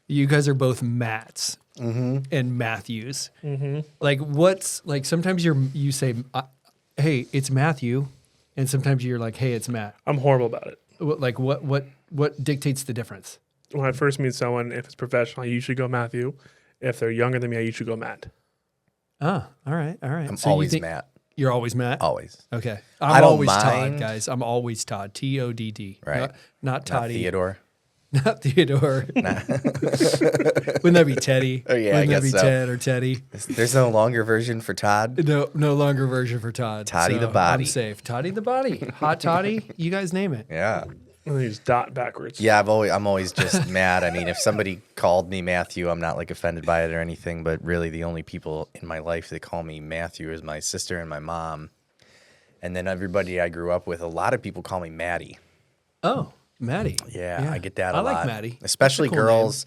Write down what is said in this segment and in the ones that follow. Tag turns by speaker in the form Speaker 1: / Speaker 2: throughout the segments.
Speaker 1: You guys are both Matts and Matthews. Like, what's like? Sometimes you say, "Hey, it's Matthew," and sometimes you're like, "Hey, it's Matt."
Speaker 2: I'm horrible about it.
Speaker 1: Like, what dictates the difference?
Speaker 2: When I first meet someone, if it's professional, I usually go Matthew. If they're younger than me, I usually go Matt.
Speaker 1: Ah, all right.
Speaker 3: I'm always Matt.
Speaker 1: You're always Matt?
Speaker 3: Always.
Speaker 1: Okay.
Speaker 3: I
Speaker 1: I'm
Speaker 3: don't
Speaker 1: always
Speaker 3: mind.
Speaker 1: Todd, guys. I'm always Todd. Todd.
Speaker 3: Right.
Speaker 1: Not Toddy.
Speaker 3: Not Theodore.
Speaker 1: Not Theodore. Wouldn't that be Teddy?
Speaker 3: Oh, yeah,
Speaker 1: Wouldn't
Speaker 3: I
Speaker 1: that be
Speaker 3: guess so.
Speaker 1: Ted or Teddy?
Speaker 3: There's no longer version for Todd.
Speaker 1: No longer version for Todd.
Speaker 3: Toddy the body.
Speaker 1: I'm safe. Toddy the body. Hot Toddy. You guys name it.
Speaker 3: Yeah.
Speaker 2: And then you just dot backwards.
Speaker 3: Yeah, I'm always just mad. I mean, if somebody called me Matthew, I'm not like offended by it or anything, but really the only people in my life that call me Matthew is my sister and my mom. And then everybody I grew up with, a lot of people call me Maddie.
Speaker 1: Oh, Maddie.
Speaker 3: Yeah, I get that a lot.
Speaker 1: I like Maddie.
Speaker 3: Especially
Speaker 1: That's a cool
Speaker 3: girls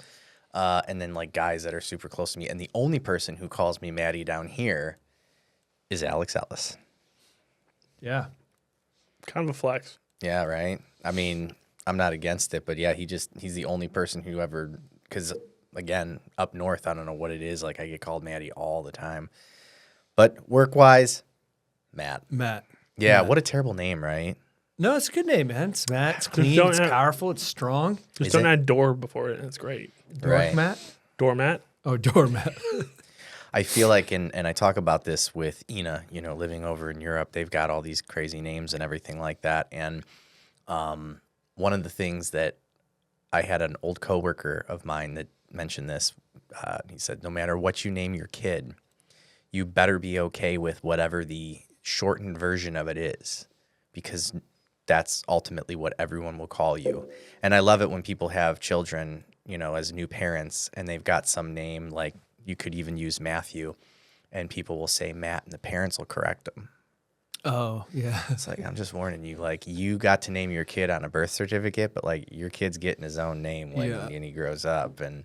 Speaker 3: and then like guys that are super close to me. And the only person who calls me Maddie down here is Alex Ellis.
Speaker 1: Yeah.
Speaker 2: Kind of a flex.
Speaker 3: Yeah, right? I mean, I'm not against it, but yeah, he's the only person who ever, because again, up north, I don't know what it is. Like I get called Maddie all the time. But work-wise, Matt. Yeah,
Speaker 1: Matt.
Speaker 3: what a terrible name, right?
Speaker 1: No, it's a good name, man. It's Matt. It's clean. It's powerful. It's strong.
Speaker 2: Just don't add door before it, and it's great.
Speaker 3: Right.
Speaker 1: Matt?
Speaker 2: Doormat.
Speaker 1: Oh, doormat.
Speaker 3: I feel like, and I talk about this with Ina, living over in Europe, they've got all these crazy names and everything like that. And one of the things that I had an old coworker of mine that mentioned this, he said, no matter what you name your kid, you better be okay with whatever the shortened version of it is, because that's ultimately what everyone will call you. And I love it when people have children, as new parents, and they've got some name, like you could even use Matthew, and people will say Matt, and the parents will correct them.
Speaker 1: Oh, yeah.
Speaker 3: It's like, I'm just warning you, like, you got to name your kid on a birth certificate, but, like, your kid's getting his own name when he grows up. And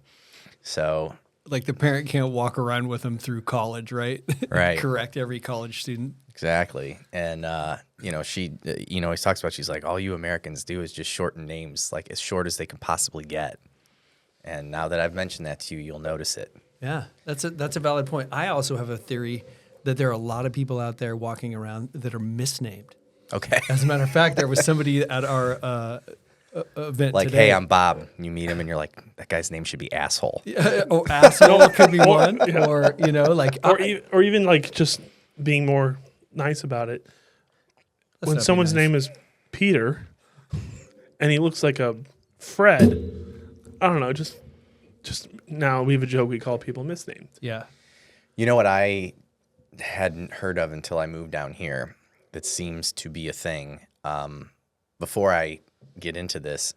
Speaker 3: so...
Speaker 1: Like the parent can't walk around with them through college, right?
Speaker 3: Right.
Speaker 1: Correct every college student.
Speaker 3: Exactly. And, she, always talks about, she's like, all you Americans do is just shorten names, like, as short as they can possibly get. And now that I've mentioned that to you, you'll notice it.
Speaker 1: Yeah, that's a valid point. I also have a theory that there are a lot of people out there walking around that are misnamed.
Speaker 3: Okay.
Speaker 1: As a matter of fact, there was somebody at our event
Speaker 3: like,
Speaker 1: today.
Speaker 3: hey, I'm Bob. You meet him and you're like, that guy's name should be Asshole.
Speaker 1: Oh, asshole could be one.
Speaker 2: Yeah.
Speaker 1: Or, like...
Speaker 2: Or even like just being more nice about it. When someone's name is Peter and he looks like a Fred, I don't know, just now we have a joke we call people misnamed.
Speaker 1: Yeah.
Speaker 3: You know what I hadn't heard of until I moved down here that seems to be a thing? Before I get into this,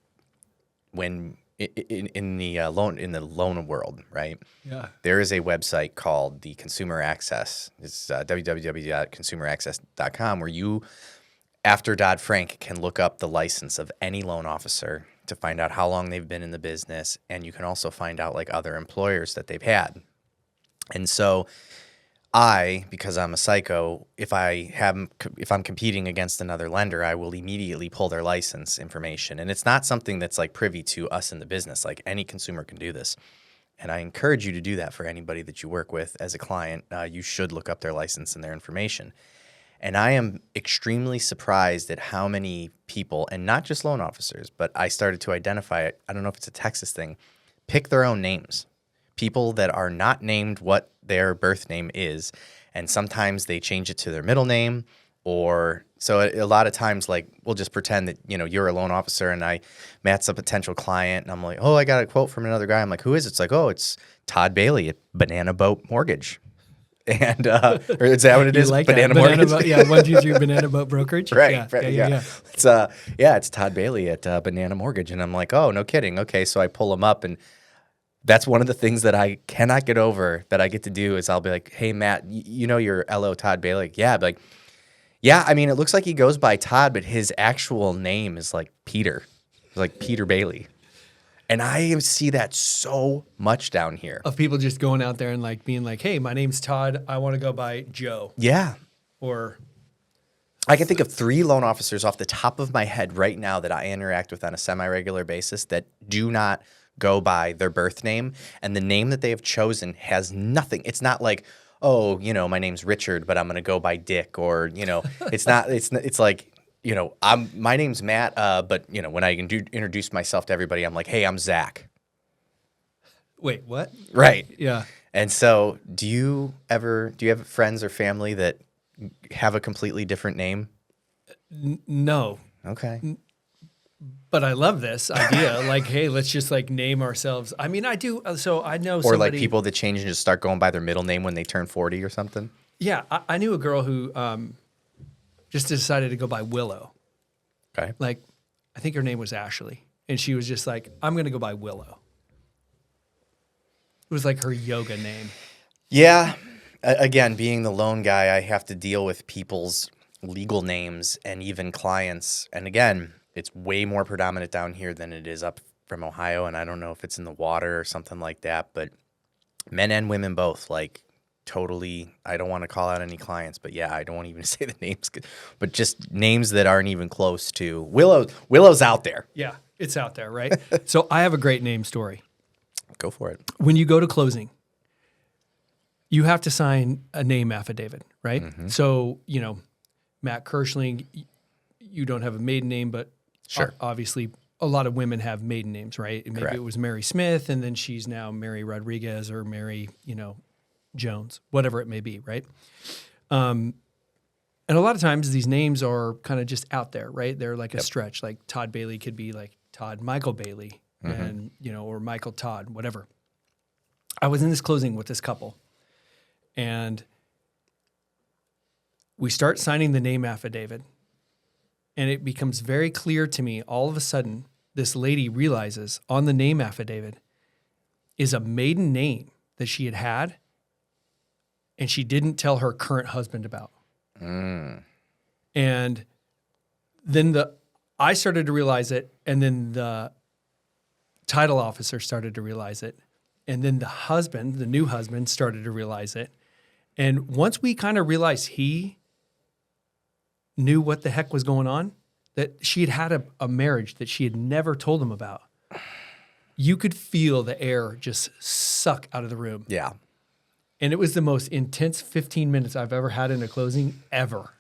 Speaker 3: when in the loan world, right?
Speaker 1: Yeah.
Speaker 3: There is a website called the Consumer Access. It's www.consumeraccess.com, where you, after Dodd-Frank, can look up the license of any loan officer to find out how long they've been in the business, and you can also find out like other employers that they've had. And so because I'm a psycho, if I'm competing against another lender, I will immediately pull their license information. And it's not something that's like privy to us in the business. Like any consumer can do this. And I encourage you to do that for anybody that you work with as a client. You should look up their license and their information. And I am extremely surprised at how many people, and not just loan officers, but I started to identify it. I don't know if it's a Texas thing, pick their own names. People that are not named what their birth name is, and sometimes they change it to their middle name, or so a lot of times, like, we'll just pretend that, you're a loan officer and Matt's a potential client, and I'm like, oh, I got a quote from another guy. I'm like, who is it? It's like, oh, it's Todd Bailey at Banana Boat Mortgage. And or is that what it is?
Speaker 1: Like
Speaker 3: Banana
Speaker 1: that.
Speaker 3: Mortgage.
Speaker 1: 123 Banana Boat Brokerage.
Speaker 3: Right.
Speaker 1: Yeah.
Speaker 3: It's Todd Bailey at Banana Mortgage, and I'm like, oh, no kidding. Okay, so I pull him up, and that's one of the things that I cannot get over that I get to do is I'll be like, hey, Matt, you're LO Todd Bailey? Like, yeah. Like, yeah, I mean, it looks like he goes by Todd, but his actual name is like Peter. It's like Peter Bailey. And I see that so much down here.
Speaker 1: Of people just going out there and like being like, hey, my name's Todd. I want to go by Joe.
Speaker 3: Yeah.
Speaker 1: Or
Speaker 3: I can think of 3 loan officers off the top of my head right now that I interact with on a semi-regular basis that do not go by their birth name, and the name that they have chosen has nothing. It's not like, oh, my name's Richard, but I'm going to go by Dick, or, it's not, it's like, my name's Matt, but, when I introduce myself to everybody, I'm like, hey, I'm Zach.
Speaker 1: Wait, what?
Speaker 3: Right.
Speaker 1: Yeah.
Speaker 3: And so do you have friends or family that have a completely different name?
Speaker 1: No.
Speaker 3: Okay.
Speaker 1: But I love this idea. Like, hey, let's just like name ourselves. I mean, I do. So I know
Speaker 3: Or
Speaker 1: somebody,
Speaker 3: like people that change and just start going by their middle name when they turn 40 or something?
Speaker 1: Yeah. I knew a girl who just decided to go by Willow.
Speaker 3: Okay.
Speaker 1: Like, I think her name was Ashley. And she was just like, I'm going to go by Willow. It was like her yoga name.
Speaker 3: Yeah. Again, being the lone guy, I have to deal with people's legal names and even clients. And again, it's way more predominant down here than it is up from Ohio. And I don't know if it's in the water or something like that, but men and women both, like, totally, I don't want to call out any clients, but yeah, I don't want to even say the names, but just names that aren't even close to Willow's out there.
Speaker 1: Yeah, it's out there, right? So I have a great name story.
Speaker 3: Go for it.
Speaker 1: When you go to closing, you have to sign a name affidavit, right?
Speaker 3: Mm-hmm.
Speaker 1: So, Matt Kirschling, you don't have a maiden name, but
Speaker 3: Sure.
Speaker 1: Obviously a lot of women have maiden names, right? Maybe
Speaker 3: Correct.
Speaker 1: it was Mary Smith, and then she's now Mary Rodriguez or Mary, Jones, whatever it may be, right? And a lot of times these names are kind of just out there, right? They're like a stretch. Like Todd Bailey could be like Todd Michael Bailey, and or Michael Todd, whatever. I was in this closing with this couple, and we start signing the name affidavit, and it becomes very clear to me. All of a sudden, this lady realizes on the name affidavit is a maiden name that she had, and she didn't tell her current husband about. And then I started to realize it, and then the title officer started to realize it, and then the new husband, started to realize it. And once we kind of realized he knew what the heck was going on, that she had had a marriage that she had never told him about, you could feel the air just suck out of the room.
Speaker 3: Yeah.
Speaker 1: And it was the most intense 15 minutes I've ever had in a closing ever.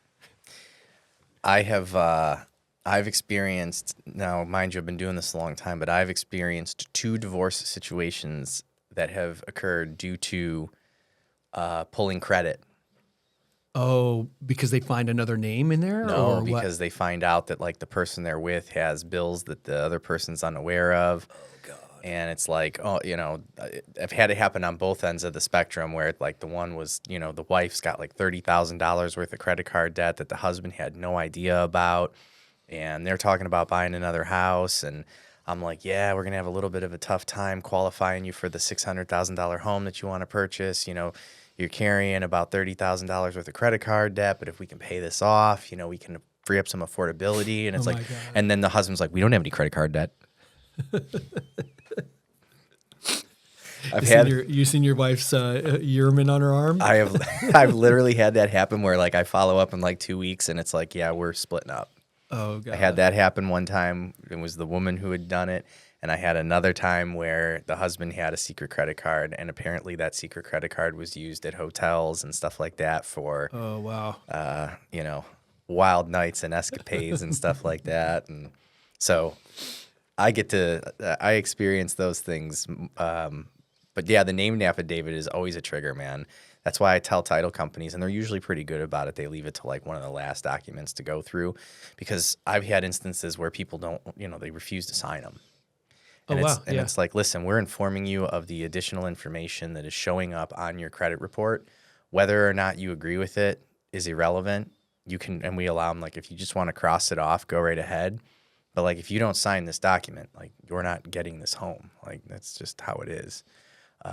Speaker 3: I've experienced, now mind you, I've been doing this a long time, but I've experienced 2 divorce situations that have occurred due to pulling credit.
Speaker 1: Oh, because they find another name in there?
Speaker 3: No,
Speaker 1: or
Speaker 3: because they find out that like the person they're with has bills that the other person's unaware of. Oh, God. And it's like, I've had it happen on both ends of the spectrum where like the one was, the wife's got like $30,000 worth of credit card debt that the husband had no idea about. And they're talking about buying another house. And I'm like, yeah, we're going to have a little bit of a tough time qualifying you for the $600,000 home that you want to purchase. You're carrying about $30,000 worth of credit card debt, but if we can pay this off, we can free up some affordability. And it's like, and then the husband's like, we don't have any credit card debt.
Speaker 1: You seen your wife's Yearman on her arm?
Speaker 3: I've literally had that happen where like I follow up in like 2 weeks and it's like, yeah, we're splitting up.
Speaker 1: Oh, God.
Speaker 3: I had that happen one time. It was the woman who had done it. And I had another time where the husband had a secret credit card, and apparently that secret credit card was used at hotels and stuff like that for,
Speaker 1: oh, wow,
Speaker 3: wild nights and escapades and stuff like that. And so I experience those things. But yeah, the name affidavit is always a trigger, man. That's why I tell title companies, and they're usually pretty good about it. They leave it to like one of the last documents to go through, because I've had instances where people don't, they refuse to sign them. And it's like, listen, we're informing you of the additional information that is showing up on your credit report. Whether or not you agree with it is irrelevant. You can, and we allow them, like, if you just want to cross it off, go right ahead. But like, if you don't sign this document, like, you're not getting this home. Like, that's just how it is.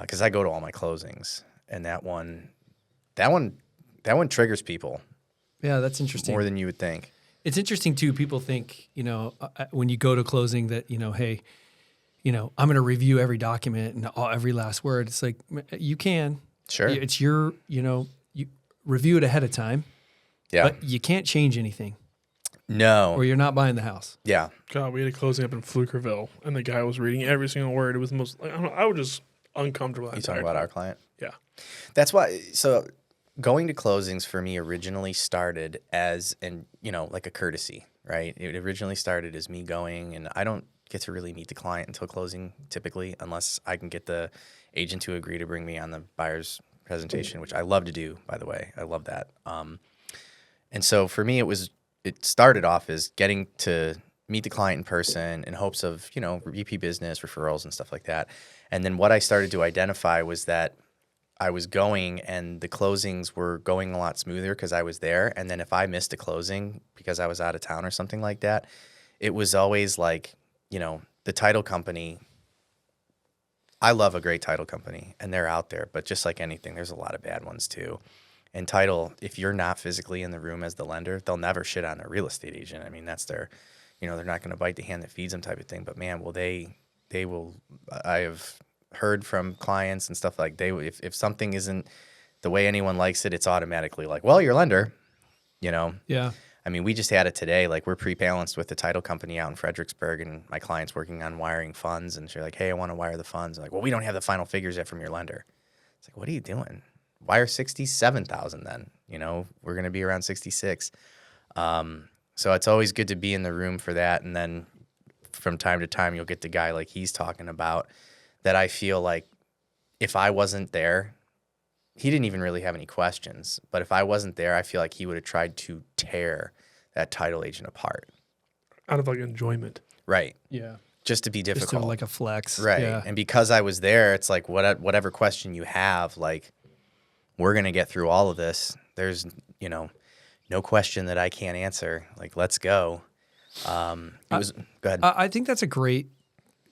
Speaker 3: Because I go to all my closings, and that one triggers people.
Speaker 1: Yeah, that's interesting.
Speaker 3: More than you would think.
Speaker 1: It's interesting too. People think, when you go to closing that, hey, I'm going to review every document and every last word. It's like, you can.
Speaker 3: Sure.
Speaker 1: It's you review it ahead of time.
Speaker 3: Yeah.
Speaker 1: But you can't change anything.
Speaker 3: No.
Speaker 1: or you're not buying the house.
Speaker 3: Yeah.
Speaker 2: God, we had a closing up in Flukerville, and the guy was reading every single word. It was the most. I don't know, I was just uncomfortable.
Speaker 3: You talking about our client?
Speaker 2: Yeah.
Speaker 3: That's why. So going to closings for me originally started as like a courtesy, right? It originally started as me going, and I don't get to really meet the client until closing typically, unless I can get the agent to agree to bring me on the buyer's presentation, which I love to do, by the way. I love that. And so for me, it started off as getting to meet the client in person in hopes of, repeat business, referrals, and stuff like that. And then what I started to identify was that I was going and the closings were going a lot smoother because I was there. And then if I missed a closing because I was out of town or something like that, it was always like, the title company. I love a great title company and they're out there, but just like anything, there's a lot of bad ones too. And title, if you're not physically in the room as the lender, they'll never shit on a real estate agent. I mean, that's their, they're not going to bite the hand that feeds them type of thing. But man, will they will. I have heard from clients and stuff like if something isn't the way anyone likes it, it's automatically like, well, your lender,
Speaker 1: Yeah.
Speaker 3: I mean, we just had it today. Like we're pre-balanced with the title company out in Fredericksburg, and my client's working on wiring funds, and she's like, "Hey, I want to wire the funds." I'm like, well, we don't have the final figures yet from your lender. It's like, what are you doing? Wire 67,000 then. We're going to be around 66. So it's always good to be in the room for that. And then from time to time, you'll get the guy like he's talking about that I feel like if I wasn't there, he didn't even really have any questions. But if I wasn't there, I feel like he would have tried to tear that title agent apart.
Speaker 2: Out of like enjoyment.
Speaker 3: Right.
Speaker 1: Yeah.
Speaker 3: Just to be difficult.
Speaker 1: Just to like a flex.
Speaker 3: Right.
Speaker 1: Yeah.
Speaker 3: And because I was there, it's like whatever question you have, like we're going to get through all of this. There's, no question that I can't answer. Like, let's go. Go ahead.
Speaker 1: I think that's a great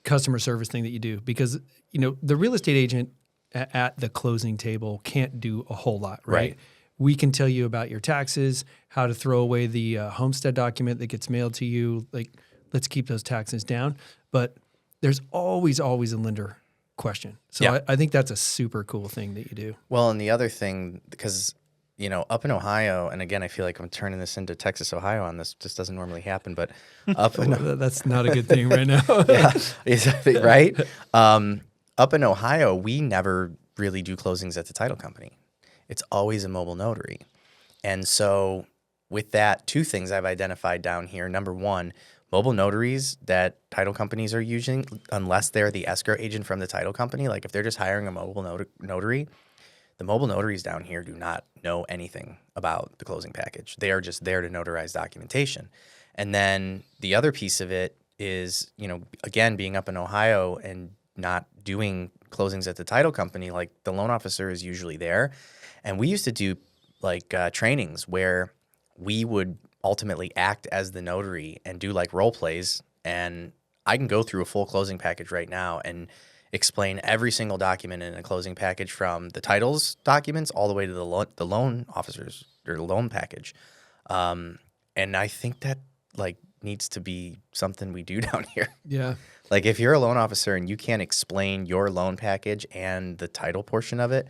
Speaker 1: customer service thing that you do because, the real estate agent at the closing table can't do a whole lot, right? We can tell you about your taxes, how to throw away the homestead document that gets mailed to you. Like, let's keep those taxes down. But there's always a lender question. So
Speaker 3: Yeah.
Speaker 1: I think that's a super cool thing that you do.
Speaker 3: Well, and the other thing, because, up in Ohio, and again, I feel like I'm turning this into Texas, Ohio on this. Just doesn't normally happen, but up in
Speaker 1: That's not a good thing right now.
Speaker 3: yeah, right? Up in Ohio, we never really do closings at the title company. It's always a mobile notary. And so with that, two things I've identified down here. Number one, mobile notaries that title companies are using, unless they're the escrow agent from the title company, like if they're just hiring a mobile notary, the mobile notaries down here do not know anything about the closing package. They are just there to notarize documentation. And then the other piece of it is, again, being up in Ohio and not doing closings at the title company, like the loan officer is usually there. And we used to do like trainings where we would ultimately act as the notary and do like role plays. And I can go through a full closing package right now and explain every single document in a closing package from the titles documents all the way to the loan officers or the loan package. And I think that like needs to be something we do down here.
Speaker 1: Yeah.
Speaker 3: Like if you're a loan officer and you can't explain your loan package and the title portion of it,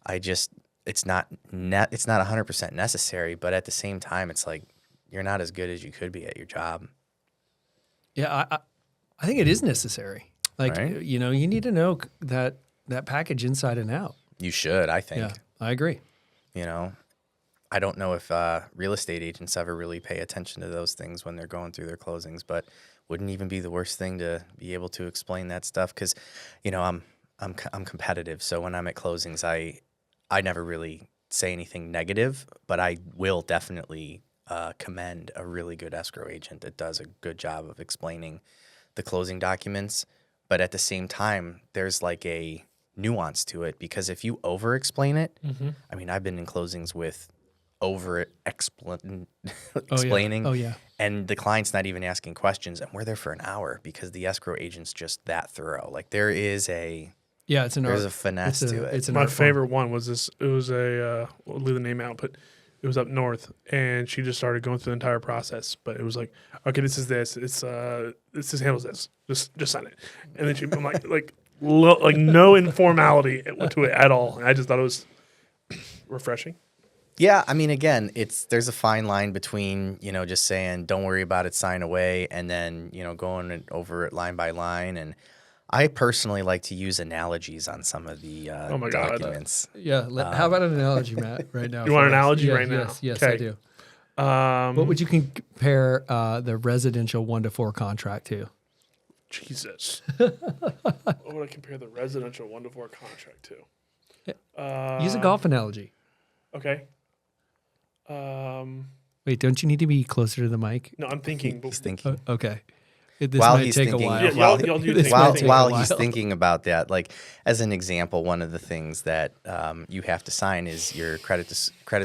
Speaker 3: it's not 100% necessary, but at the same time, it's like you're not as good as you could be at your job.
Speaker 1: Yeah, I think it is necessary. Like,
Speaker 3: Right?
Speaker 1: you need to know that package inside and out.
Speaker 3: You should, I think.
Speaker 1: Yeah, I agree.
Speaker 3: I don't know if real estate agents ever really pay attention to those things when they're going through their closings, but wouldn't even be the worst thing to be able to explain that stuff because, I'm competitive. So when I'm at closings, I never really say anything negative, but I will definitely commend a really good escrow agent that does a good job of explaining the closing documents. But at the same time, there's like a nuance to it because if you over-explain it, I mean, I've been in closings with explaining.
Speaker 1: Oh, yeah.
Speaker 3: And the client's not even asking questions, and we're there for an hour because the escrow agent's just that thorough. Like there is a
Speaker 1: it's an
Speaker 3: there's
Speaker 1: art.
Speaker 3: a finesse to it.
Speaker 1: It's an
Speaker 2: My
Speaker 1: art form.
Speaker 2: favorite one was this. It was we'll leave the name out, but it was up north, and she just started going through the entire process. But it was like, okay, this is this. It's this just handles this. Just sign it. And then I'm like no informality to it at all. And I just thought it was refreshing.
Speaker 3: Yeah, I mean, again, there's a fine line between, just saying don't worry about it, sign away, and then, going over it line by line. And I personally like to use analogies on some of the
Speaker 2: Oh my God.
Speaker 3: documents.
Speaker 1: Yeah. How about an analogy, Matt, right now?
Speaker 2: You want an
Speaker 1: for us?
Speaker 2: analogy
Speaker 1: Yeah,
Speaker 2: right now?
Speaker 1: Yes,
Speaker 2: Okay.
Speaker 1: I do. What would you compare the residential 1-4 contract to?
Speaker 2: Jesus. What would I compare the residential 1-4 contract to?
Speaker 1: Use a golf analogy.
Speaker 2: Okay.
Speaker 1: Wait, don't you need to be closer to the mic?
Speaker 2: No, I'm thinking.
Speaker 3: He's thinking.
Speaker 1: Okay. This
Speaker 3: While
Speaker 1: might
Speaker 3: he's
Speaker 1: take
Speaker 3: thinking,
Speaker 1: a while.
Speaker 2: Yeah, y'all do
Speaker 1: This
Speaker 2: think
Speaker 1: might
Speaker 2: about
Speaker 1: take
Speaker 2: it.
Speaker 1: a
Speaker 3: while
Speaker 1: while.
Speaker 3: he's thinking about that, like as an example, one of the things that you have to sign is your credit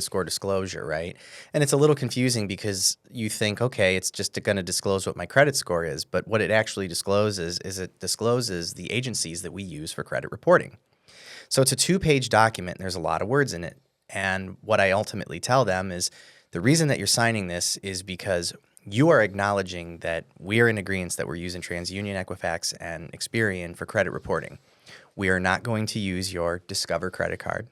Speaker 3: score disclosure, right? And it's a little confusing because you think, okay, it's just going to disclose what my credit score is, but what it actually discloses is it discloses the agencies that we use for credit reporting. So it's a 2-page document, and there's a lot of words in it. And what I ultimately tell them is the reason that you're signing this is because you are acknowledging that we are in agreement that we're using TransUnion, Equifax, and Experian for credit reporting. We are not going to use your Discover credit card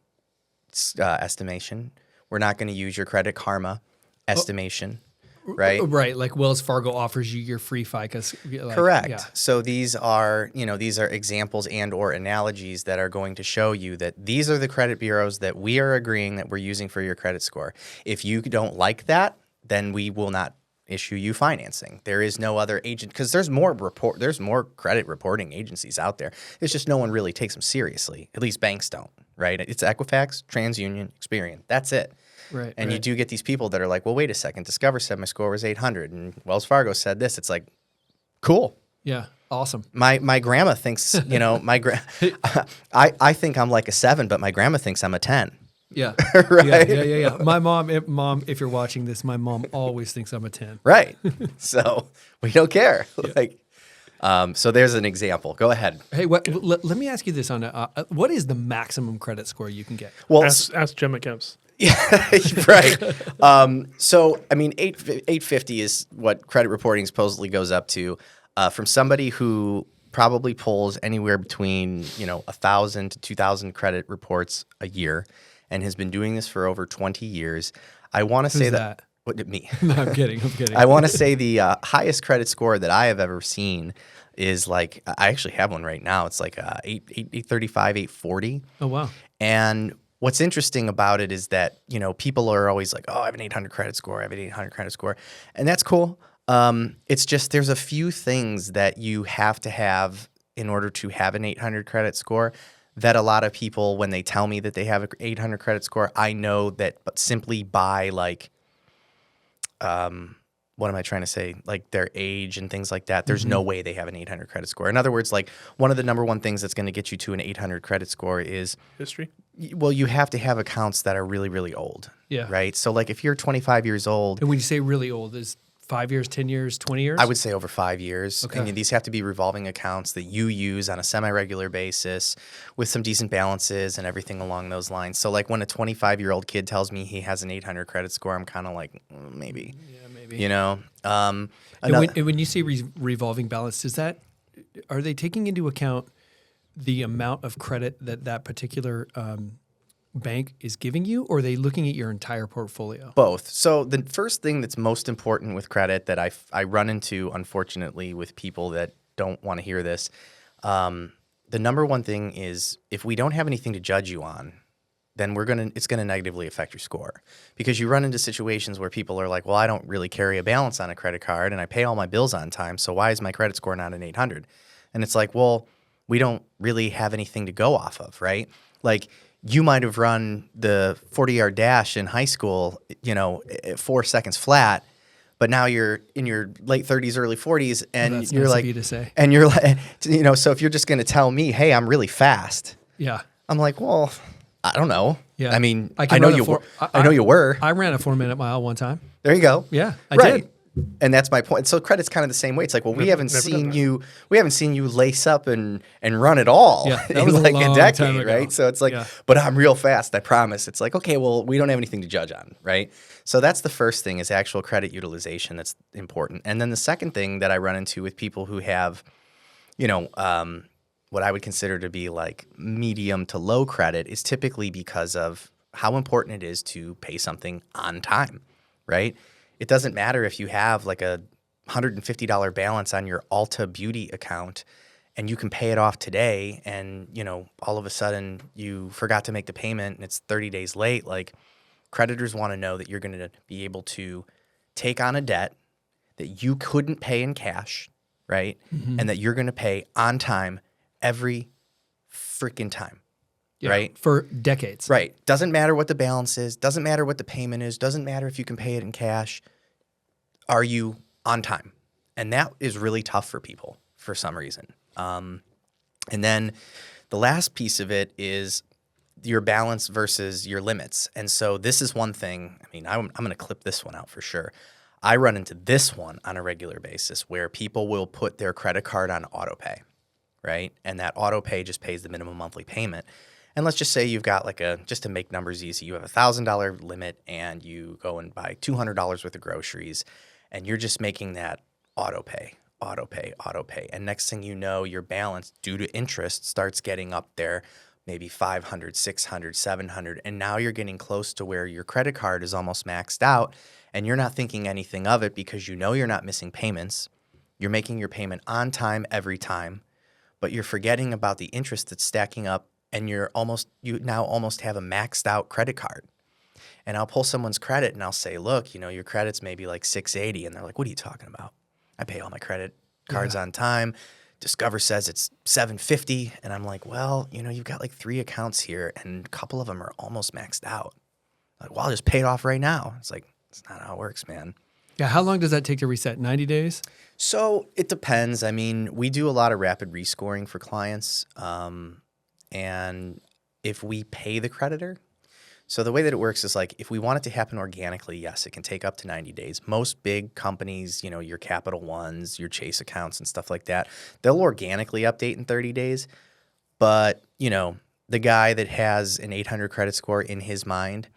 Speaker 3: estimation. We're not going to use your Credit Karma estimation, right?
Speaker 1: Right, like Wells Fargo offers you your free FICA.
Speaker 3: Correct.
Speaker 1: Yeah.
Speaker 3: So these are examples and or analogies that are going to show you that these are the credit bureaus that we are agreeing that we're using for your credit score. If you don't like that, then we will not issue you financing. There is no other agent because there's more credit reporting agencies out there. It's just no one really takes them seriously. At least banks don't, right? It's Equifax, TransUnion, Experian. That's it.
Speaker 1: Right.
Speaker 3: And you do get these people that are like, well, wait a second. Discover said my score was 800 and Wells Fargo said this. It's like, cool.
Speaker 1: Yeah. Awesome.
Speaker 3: My grandma thinks, I think I'm like a 7, but my grandma thinks I'm a 10.
Speaker 1: Yeah.
Speaker 3: Right?
Speaker 1: Yeah. My mom, if you're watching this, my mom always thinks I'm a 10.
Speaker 3: Right. So we don't care. So there's an example. Go ahead.
Speaker 1: Hey, let me ask you this on what is the maximum credit score you can get?
Speaker 3: Well,
Speaker 2: Ask Jim at Kemps.
Speaker 3: yeah, right. So, I mean, 850 is what credit reporting supposedly goes up to from somebody who probably pulls anywhere between, 1,000 to 2,000 credit reports a year and has been doing this for over 20 years. I want to say that. What did me?
Speaker 1: No, I'm kidding.
Speaker 3: I want to say the highest credit score that I have ever seen is like, I actually have one right now. It's like 835, 840.
Speaker 1: Oh, wow.
Speaker 3: And what's interesting about it is that, people are always like, oh, I have an 800 credit score. I have an 800 credit score. And that's cool. It's just there's a few things that you have to have in order to have an 800 credit score that a lot of people, when they tell me that they have an 800 credit score, I know that but simply by like, what am I trying to say? Like their age and things like that. There's no way they have an 800 credit score. In other words, like one of the number one things that's going to get you to an 800 credit score is
Speaker 2: History.
Speaker 3: well, you have to have accounts that are really, really old.
Speaker 1: Yeah.
Speaker 3: Right. So like if you're 25 years old,
Speaker 1: And when you say really old, is 5 years, 10 years, 20 years?
Speaker 3: I would say over 5 years.
Speaker 1: Okay.
Speaker 3: And these have to be revolving accounts that you use on a semi-regular basis with some decent balances and everything along those lines. So like when a 25-year-old kid tells me he has an 800 credit score, I'm kind of like, maybe.
Speaker 1: Yeah, maybe.
Speaker 3: And
Speaker 1: when you say revolving balance, are they taking into account the amount of credit that particular bank is giving you, or are they looking at your entire portfolio?
Speaker 3: both. So the first thing that's most important with credit that I run into, unfortunately, with people that don't want to hear this, the number one thing is if we don't have anything to judge you on, then it's gonna negatively affect your score, because you run into situations where people are like, well, I don't really carry a balance on a credit card and I pay all my bills on time, so why is my credit score not an 800? And it's like, well, we don't really have anything to go off of, right? Like you might have run the 40-yard dash in high school, at 4 seconds flat, but now you're in your late 30s, early 40s, and
Speaker 1: That's
Speaker 3: you're
Speaker 1: nice
Speaker 3: like,
Speaker 1: of you to say.
Speaker 3: and you're like, so if you're just going to tell me, hey, I'm really fast,
Speaker 1: Yeah.
Speaker 3: I'm like, well, I don't know.
Speaker 1: Yeah.
Speaker 3: I mean,
Speaker 1: I
Speaker 3: I,
Speaker 1: can
Speaker 3: know
Speaker 1: run a
Speaker 3: you.
Speaker 1: four-
Speaker 3: I know you were.
Speaker 1: I ran a 4-minute mile one time.
Speaker 3: There you go.
Speaker 1: Yeah, I
Speaker 3: right.
Speaker 1: did.
Speaker 3: And that's my point. So credit's kind of the same way. It's like, well, we haven't
Speaker 2: never done
Speaker 3: seen
Speaker 2: that.
Speaker 3: you lace up and run at all
Speaker 1: Yeah, that
Speaker 3: in
Speaker 1: was a
Speaker 3: like
Speaker 1: long
Speaker 3: a
Speaker 1: time
Speaker 3: decade,
Speaker 1: ago.
Speaker 3: right? So it's like,
Speaker 1: Yeah.
Speaker 3: but I'm real fast, I promise. It's like, okay, well, we don't have anything to judge on, right? So that's the first thing is actual credit utilization. That's important. And then the second thing that I run into with people who have, what I would consider to be like medium to low credit is typically because of how important it is to pay something on time, right? It doesn't matter if you have like a $150 balance on your Ulta Beauty account and you can pay it off today and, all of a sudden you forgot to make the payment and it's 30 days late. Like, creditors want to know that you're going to be able to take on a debt that you couldn't pay in cash, right?
Speaker 1: Mm-hmm.
Speaker 3: And that you're going to pay on time every freaking time,
Speaker 1: Yeah,
Speaker 3: right?
Speaker 1: for decades.
Speaker 3: Right. Doesn't matter what the balance is. Doesn't matter what the payment is. Doesn't matter if you can pay it in cash. Are you on time? And that is really tough for people for some reason. And then the last piece of it is your balance versus your limits. And so this is one thing. I mean, I'm going to clip this one out for sure. I run into this one on a regular basis where people will put their credit card on auto pay, right? And that auto pay just pays the minimum monthly payment. And let's just say you've got just to make numbers easy, you have a $1,000 limit and you go and buy $200 worth of groceries and you're just making that auto pay. And next thing you know, your balance due to interest starts getting up there, maybe 500, 600, 700. And now you're getting close to where your credit card is almost maxed out and you're not thinking anything of it because you're not missing payments. You're making your payment on time every time, but you're forgetting about the interest that's stacking up and you now almost have a maxed out credit card. And I'll pull someone's credit and I'll say, look, your credit's maybe like 680. And they're like, what are you talking about? I pay all my credit cards on time. Discover says it's 750. And I'm like, well, you've got like 3 accounts here and a couple of them are almost maxed out. Like, well, I'll just pay it off right now. It's like, it's not how it works, man.
Speaker 1: Yeah. How long does that take to reset? 90 days?
Speaker 3: So it depends. I mean, we do a lot of rapid rescoring for clients. And if we pay the creditor, so the way that it works is like if we want it to happen organically, yes, it can take up to 90 days. Most big companies, your Capital Ones, your Chase accounts and stuff like that, they'll organically update in 30 days. But, the guy that has an 800 credit score in his mind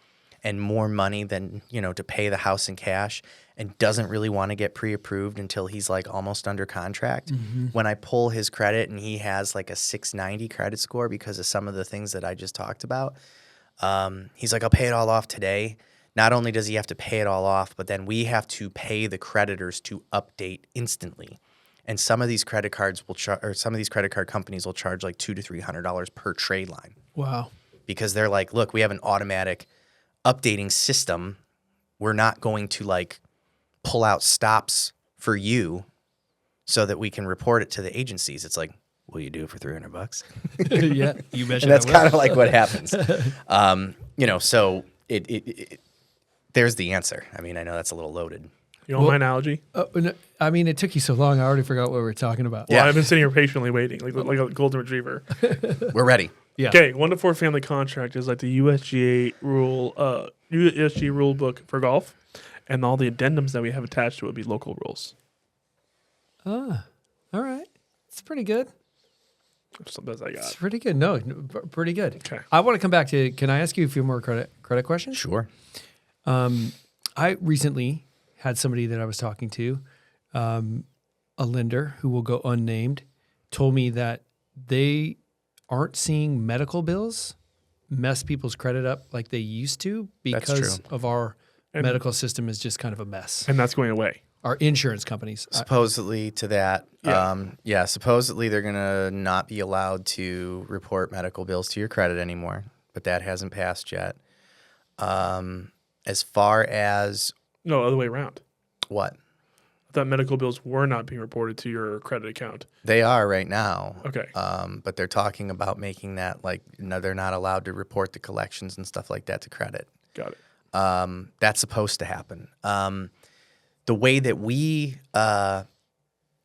Speaker 3: and more money than, to pay the house in cash and doesn't really want to get pre-approved until he's like almost under contract. Mm-hmm. When I pull his credit and he has like a 690 credit score because of some of the things that I just talked about, he's like, I'll pay it all off today. Not only does he have to pay it all off, but then we have to pay the creditors to update instantly. And some of these credit cards some of these credit card companies will charge like $200 to $300 per trade line.
Speaker 1: Wow.
Speaker 3: Because they're like, look, we have an automatic updating system. We're not going to like pull out stops for you so that we can report it to the agencies. It's like, will you do it for $300?
Speaker 1: Yeah, you mentioned.
Speaker 3: And that's kind of like what happens. So it there's the answer. I mean, I know that's a little loaded.
Speaker 2: You want my analogy?
Speaker 1: No, I mean, it took you so long. I already forgot what we were talking about.
Speaker 2: Well, I've been sitting here patiently waiting, like a golden retriever.
Speaker 3: We're ready.
Speaker 1: Yeah.
Speaker 2: Okay, 1 to 4 family contract is like the USGA rule book for golf, and all the addendums that we have attached to it would be local rules.
Speaker 1: All right. It's pretty good.
Speaker 2: That's the best I got.
Speaker 1: It's pretty good. No, pretty good.
Speaker 2: Okay.
Speaker 1: I want to come back to, can I ask you a few more credit questions?
Speaker 3: Sure.
Speaker 1: I recently had somebody that I was talking to, a lender who will go unnamed, told me that they aren't seeing medical bills mess people's credit up like they used to because of our medical system is just kind of a mess.
Speaker 2: And that's going away.
Speaker 1: Our insurance companies.
Speaker 3: Supposedly to that, supposedly they're going to not be allowed to report medical bills to your credit anymore, but that hasn't passed yet. As far as...
Speaker 2: No, other way around.
Speaker 3: What?
Speaker 2: I thought medical bills were not being reported to your credit account.
Speaker 3: They are right now.
Speaker 2: Okay.
Speaker 3: But they're talking about making that like, no, they're not allowed to report the collections and stuff like that to credit.
Speaker 2: Got it.
Speaker 3: That's supposed to happen. The way that we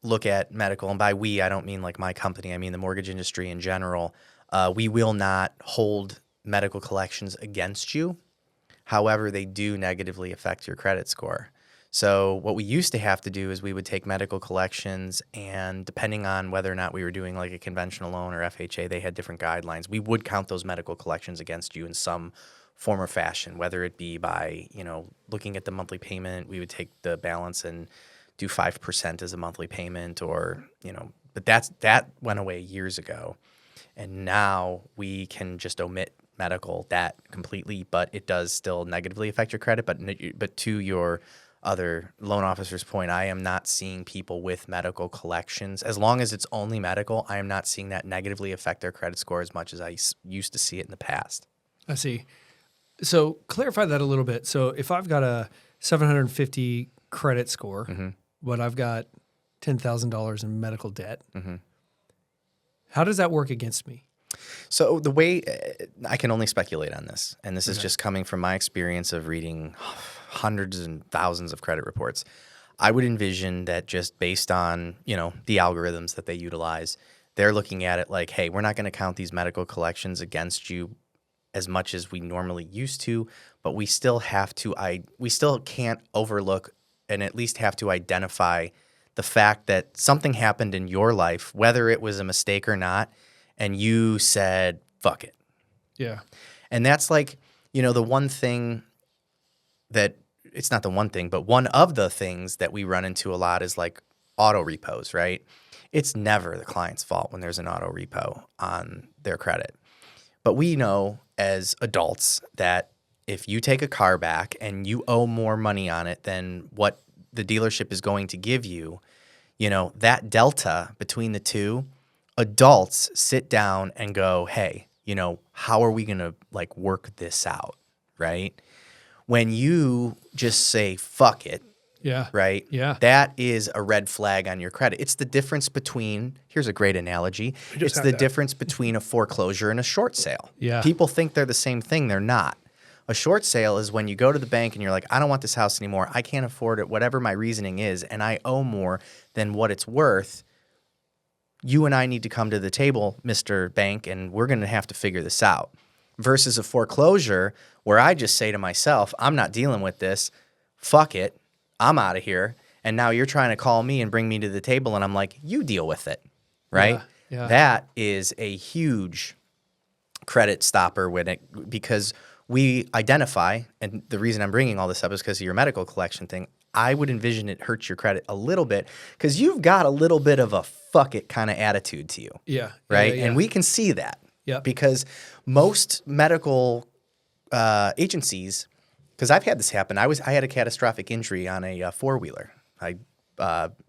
Speaker 3: look at medical, and by we, I don't mean like my company, I mean the mortgage industry in general, we will not hold medical collections against you. However, they do negatively affect your credit score. So what we used to have to do is we would take medical collections, and depending on whether or not we were doing like a conventional loan or FHA, they had different guidelines. We would count those medical collections against you in some form or fashion, whether it be by, looking at the monthly payment. We would take the balance and do 5% as a monthly payment, or, but that went away years ago. And now we can just omit medical debt completely, but it does still negatively affect your credit. But to your other loan officer's point, I am not seeing people with medical collections. As long as it's only medical, I am not seeing that negatively affect their credit score as much as I used to see it in the past.
Speaker 1: I see. So clarify that a little bit. So if I've got a 750 credit score, but I've got $10,000 in medical debt, how does that work against me?
Speaker 3: So the way I can only speculate on this, and this is just coming from my experience of reading hundreds and thousands of credit reports, I would envision that just based on, the algorithms that they utilize, they're looking at it like, hey, we're not going to count these medical collections against you as much as we normally used to, but we still can't overlook and at least have to identify the fact that something happened in your life, whether it was a mistake or not, and you said, fuck it.
Speaker 1: Yeah.
Speaker 3: And that's like, the one thing that, it's not the one thing, but one of the things that we run into a lot is like auto repos, right? It's never the client's fault when there's an auto repo on their credit. But we know as adults that if you take a car back and you owe more money on it than what the dealership is going to give you, that delta between the two, adults sit down and go, hey, how are we going to work this out, right? When you just say, fuck it, right?
Speaker 1: Yeah.
Speaker 3: That is a red flag on your credit. It's the difference between, here's a great analogy. It's the difference between a foreclosure and a short sale.
Speaker 1: Yeah.
Speaker 3: People think they're the same thing. They're not. A short sale is when you go to the bank and you're like, I don't want this house anymore. I can't afford it, whatever my reasoning is, and I owe more than what it's worth. You and I need to come to the table, Mr. Bank, and we're going to have to figure this out. Versus a foreclosure where I just say to myself, I'm not dealing with this. Fuck it. I'm out of here. And now you're trying to call me and bring me to the table, and I'm like, you deal with it, right?
Speaker 1: Yeah.
Speaker 3: That is a huge credit stopper because we identify, and the reason I'm bringing all this up is because of your medical collection thing. I would envision it hurts your credit a little bit because you've got a little bit of a fuck it kind of attitude to you.
Speaker 1: Yeah.
Speaker 3: Right?
Speaker 1: Yeah.
Speaker 3: And we can see that.
Speaker 1: Yeah.
Speaker 3: Because most medical agencies, because I've had this happen. I had a catastrophic injury on a four-wheeler.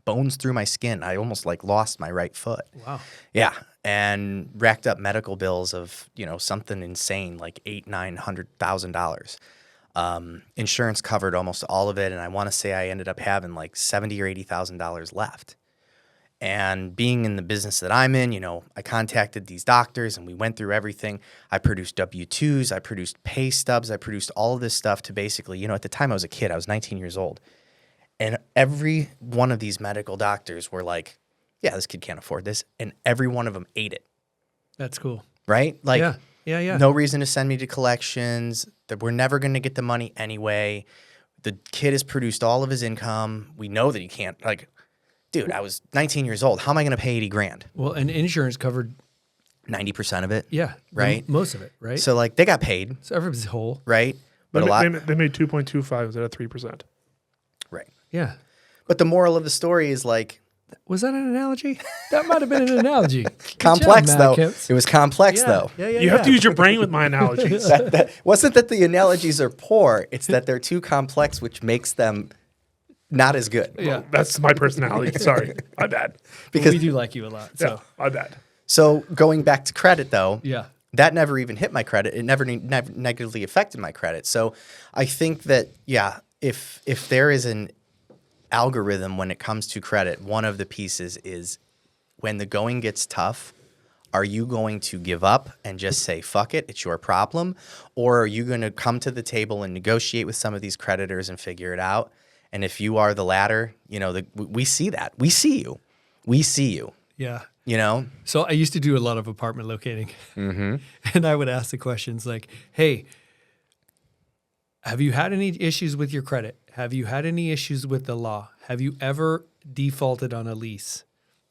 Speaker 3: Bones through my skin. I almost lost my right foot.
Speaker 1: Wow.
Speaker 3: Yeah. And racked up medical bills of, something insane, like $800,000-$900,000. Insurance covered almost all of it. And I want to say I ended up having like $70,000 or $80,000 left. And being in the business that I'm in, I contacted these doctors and we went through everything. I produced W-2s, I produced pay stubs, I produced all of this stuff to basically, at the time I was a kid, I was 19 years old. And every one of these medical doctors were like, yeah, this kid can't afford this. And every one of them ate it.
Speaker 1: That's cool.
Speaker 3: Right?
Speaker 1: Yeah.
Speaker 3: No reason to send me to collections. That we're never going to get the money anyway. The kid has produced all of his income. We know that he can't, dude, I was 19 years old. How am I going to pay $80,000?
Speaker 1: Well, and insurance covered
Speaker 3: 90% of it.
Speaker 1: Yeah.
Speaker 3: Right?
Speaker 1: Most of it, right?
Speaker 3: So they got paid.
Speaker 1: So everybody's whole.
Speaker 3: Right? But
Speaker 2: they made 2.25. Was that at 3%?
Speaker 3: Right.
Speaker 1: Yeah.
Speaker 3: But the moral of the story is
Speaker 1: was that an analogy? That might have been an analogy.
Speaker 3: Complex,
Speaker 1: job,
Speaker 3: though.
Speaker 1: Kemps.
Speaker 3: It was complex, though.
Speaker 1: Yeah.
Speaker 2: You have to use your brain with my analogies.
Speaker 3: That wasn't that the analogies are poor. It's that they're too complex, which makes them not as good.
Speaker 1: Yeah.
Speaker 2: That's my personality. Sorry. My bad.
Speaker 1: Because we do like you a lot. So.
Speaker 2: Yeah, my bad.
Speaker 3: So going back to credit, though,
Speaker 1: Yeah.
Speaker 3: that never even hit my credit. It never negatively affected my credit. So I think that, if there is an algorithm when it comes to credit, one of the pieces is when the going gets tough, are you going to give up and just say, fuck it, it's your problem? Or are you going to come to the table and negotiate with some of these creditors and figure it out? And if you are the latter, we see that. We see you. We see you.
Speaker 1: Yeah.
Speaker 3: So
Speaker 1: I used to do a lot of apartment locating. Mm-hmm. And I would ask the questions like, hey, have you had any issues with your credit? Have you had any issues with the law? Have you ever defaulted on a lease?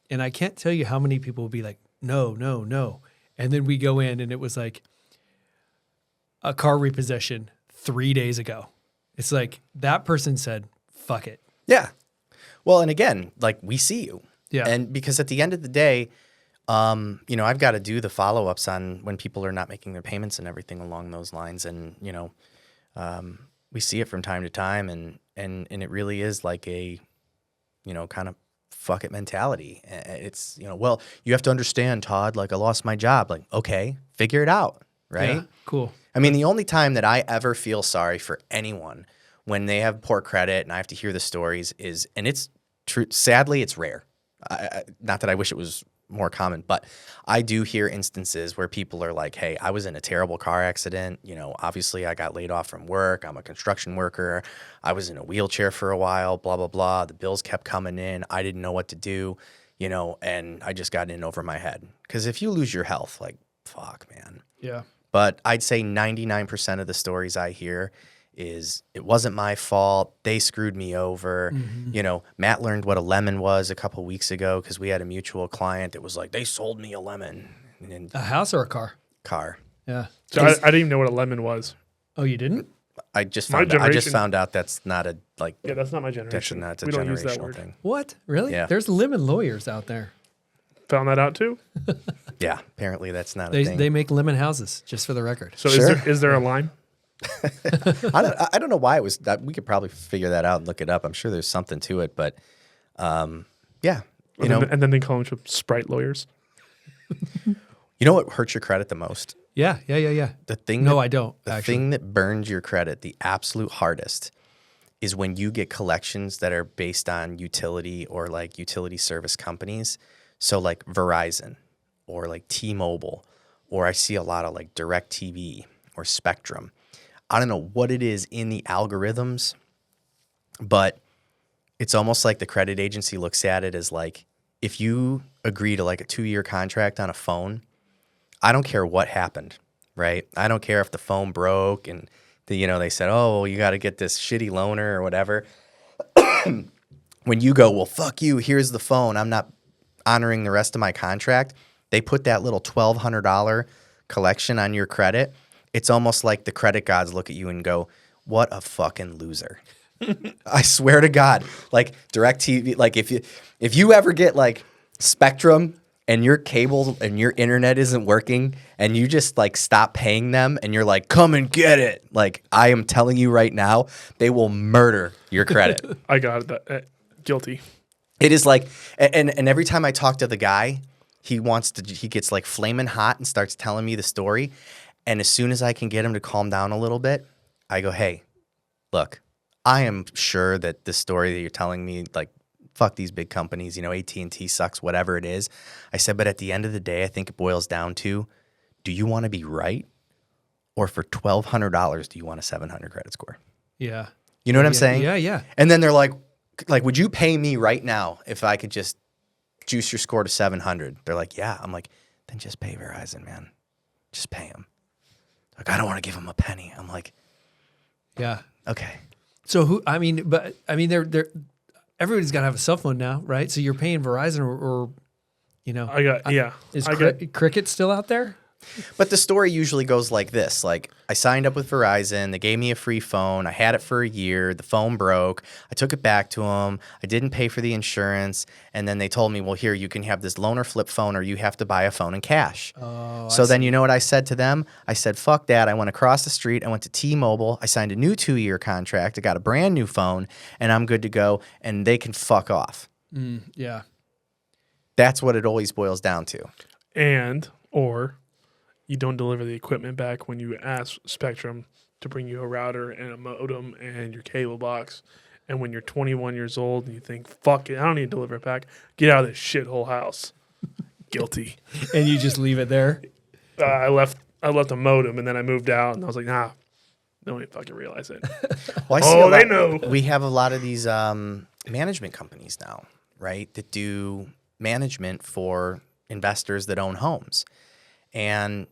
Speaker 1: And I can't tell you how many people will be like, no. And then we go in and it was like a car repossession 3 days ago. It's like that person said, fuck it.
Speaker 3: Yeah. Well, and again, we see you.
Speaker 1: Yeah.
Speaker 3: And because at the end of the day, I've got to do the follow-ups on when people are not making their payments and everything along those lines. And, we see it from time to time and it really is like a, kind of fuck it mentality. It's, well, you have to understand, Todd, like I lost my job. Like, okay, figure it out. Right.
Speaker 1: Yeah, cool.
Speaker 3: I mean, the only time that I ever feel sorry for anyone when they have poor credit and I have to hear the stories is, and it's true, sadly, it's rare. Not that I wish it was more common, but I do hear instances where people are like, hey, I was in a terrible car accident. Obviously I got laid off from work. I'm a construction worker. I was in a wheelchair for a while, blah, blah, blah. The bills kept coming in. I didn't know what to do, and I just got in over my head. Because if you lose your health, like, fuck, man.
Speaker 1: Yeah.
Speaker 3: But I'd say 99% of the stories I hear is it wasn't my fault. They screwed me over. Mm-hmm. Matt learned what a lemon was a couple weeks ago because we had a mutual client that was like, they sold me a lemon. And
Speaker 1: a house or a car?
Speaker 3: Car.
Speaker 1: Yeah.
Speaker 2: So I didn't even know what a lemon was.
Speaker 1: Oh, you didn't?
Speaker 3: I just found out that's not a like.
Speaker 2: Yeah, that's not my generation.
Speaker 3: That's
Speaker 2: we
Speaker 3: a
Speaker 2: don't use that
Speaker 3: generational
Speaker 2: word.
Speaker 3: thing.
Speaker 1: What? Really?
Speaker 3: Yeah.
Speaker 1: There's lemon lawyers out there.
Speaker 2: Found that out too.
Speaker 3: Yeah, apparently that's not a thing.
Speaker 1: They make lemon houses, just for the record.
Speaker 2: So
Speaker 3: Sure.
Speaker 2: is there a lime?
Speaker 3: I don't know why it was that. We could probably figure that out and look it up. I'm sure there's something to it, but yeah,
Speaker 2: and then they call them Sprite lawyers.
Speaker 3: You know what hurts your credit the most?
Speaker 1: Yeah.
Speaker 3: The thing.
Speaker 1: No,
Speaker 3: that,
Speaker 1: I don't.
Speaker 3: The
Speaker 1: actually.
Speaker 3: thing that burns your credit the absolute hardest is when you get collections that are based on utility or like utility service companies. So like Verizon or like T-Mobile, or I see a lot of like DirecTV or Spectrum. I don't know what it is in the algorithms, but it's almost like the credit agency looks at it as like, if you agree to like a 2-year contract on a phone, I don't care what happened, right? I don't care if the phone broke and they said, oh, you got to get this shitty loaner or whatever. When you go, well, fuck you, here's the phone, I'm not honoring the rest of my contract, they put that little $1,200 collection on your credit. It's almost like the credit gods look at you and go, what a fucking loser. I swear to God, like DirecTV, like if you ever get like Spectrum and your cable and your internet isn't working and you just like stop paying them and you're like, come and get it. Like I am telling you right now, they will murder your credit.
Speaker 2: I got it. Guilty.
Speaker 3: It is like, and every time I talk to the guy, he gets like flaming hot and starts telling me the story. And as soon as I can get him to calm down a little bit, I go, hey, look, I am sure that this story that you're telling me, like, fuck these big companies, AT&T sucks, whatever it is. I said, but at the end of the day, I think it boils down to, do you want to be right? Or for $1,200, do you want a 700 credit score?
Speaker 1: Yeah.
Speaker 3: You know what I'm saying?
Speaker 1: Yeah.
Speaker 3: And then they're like, would you pay me right now if I could just juice your score to 700? They're like, yeah. I'm like, then just pay Verizon, man. Just pay them. Like, I don't want to give them a penny. I'm like,
Speaker 1: yeah.
Speaker 3: Okay.
Speaker 1: So they're everybody's got to have a cell phone now, right? So you're paying Verizon or
Speaker 2: Is
Speaker 1: Cricket still out there?
Speaker 3: But the story usually goes like this. Like, I signed up with Verizon. They gave me a free phone. I had it for a year. The phone broke. I took it back to them. I didn't pay for the insurance. And then they told me, well, here, you can have this loan or flip phone, or you have to buy a phone in cash.
Speaker 1: Oh,
Speaker 3: so then you know what I said to them? I said, fuck that. I went across the street. I went to T-Mobile. I signed a new 2-year contract. I got a brand new phone, and I'm good to go. And they can fuck off.
Speaker 1: Yeah.
Speaker 3: That's what it always boils down to.
Speaker 2: Or you don't deliver the equipment back when you ask Spectrum to bring you a router and a modem and your cable box. And when you're 21 years old and you think, fuck it, I don't need to deliver it back. Get out of this shithole house. Guilty.
Speaker 1: And you just leave it there?
Speaker 2: I left a modem and then I moved out and I was like, nah, don't even fucking realize it.
Speaker 3: Well,
Speaker 2: they know.
Speaker 3: We have a lot of these management companies now, right, that do management for investors that own homes. And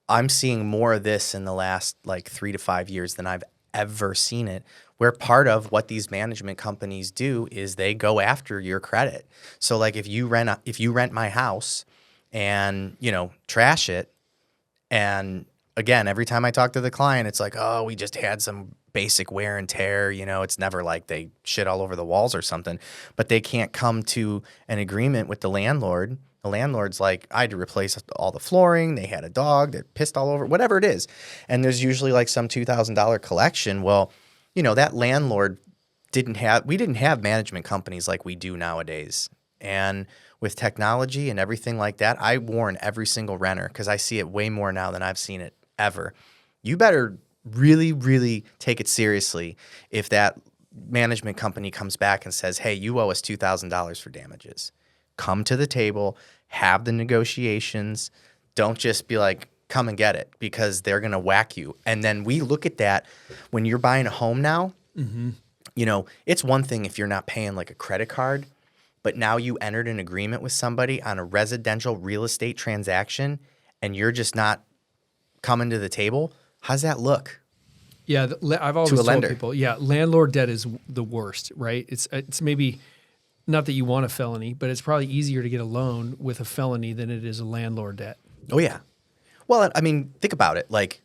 Speaker 3: I'm seeing more of this in the last like 3 to 5 years than I've ever seen it, where part of what these management companies do is they go after your credit. So like if you rent my house and, trash it, and again, every time I talk to the client, it's like, oh, we just had some basic wear and tear, it's never like they shit all over the walls or something, but they can't come to an agreement with the landlord The landlord's like, I had to replace all the flooring. They had a dog that pissed all over, whatever it is. And there's usually like some $2,000 collection. Well, you know, that landlord we didn't have management companies like we do nowadays. And with technology and everything like that, I warn every single renter, because I see it way more now than I've seen it ever. You better really, really take it seriously if that management company comes back and says, hey, you owe us $2,000 for damages. Come to the table, have the negotiations. Don't just be like, come and get it, because they're going to whack you. And then we look at that when you're buying a home now. Mm-hmm. You know, it's one thing if you're not paying like a credit card, but now you entered an agreement with somebody on a residential real estate transaction and you're just not coming to the table. How's that look?
Speaker 1: Yeah, I've always told people, landlord debt is the worst, right? It's maybe not that you want a felony, but it's probably easier to get a loan with a felony than it is a landlord debt.
Speaker 3: Oh, yeah. Well, I mean, think about it. Like,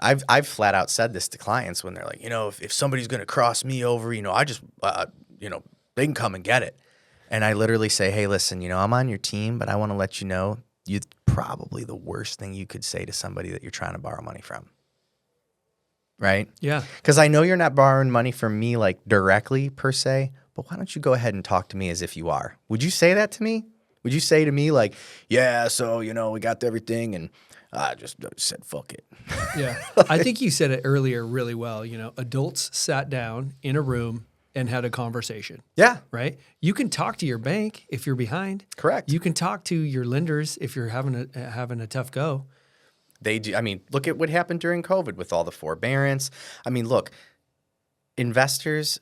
Speaker 3: I've flat out said this to clients when they're like, you know, if somebody's going to cross me over, you know, I just, you know, they can come and get it. And I literally say, hey, listen, you know, I'm on your team, but I want to let you know you're probably the worst thing you could say to somebody that you're trying to borrow money from. Right?
Speaker 1: Yeah.
Speaker 3: Because I know you're not borrowing money from me like directly per se, but why don't you go ahead and talk to me as if you are? Would you say that to me? Would you say to me like, yeah, so, you know, we got everything and I just said, fuck it.
Speaker 1: Yeah. I think you said it earlier really well. You know, adults sat down in a room and had a conversation.
Speaker 3: Yeah.
Speaker 1: Right? You can talk to your bank if you're behind.
Speaker 3: Correct.
Speaker 1: You can talk to your lenders if you're having a tough go.
Speaker 3: They do. I mean, look at what happened during COVID with all the forbearance. I mean, look, investors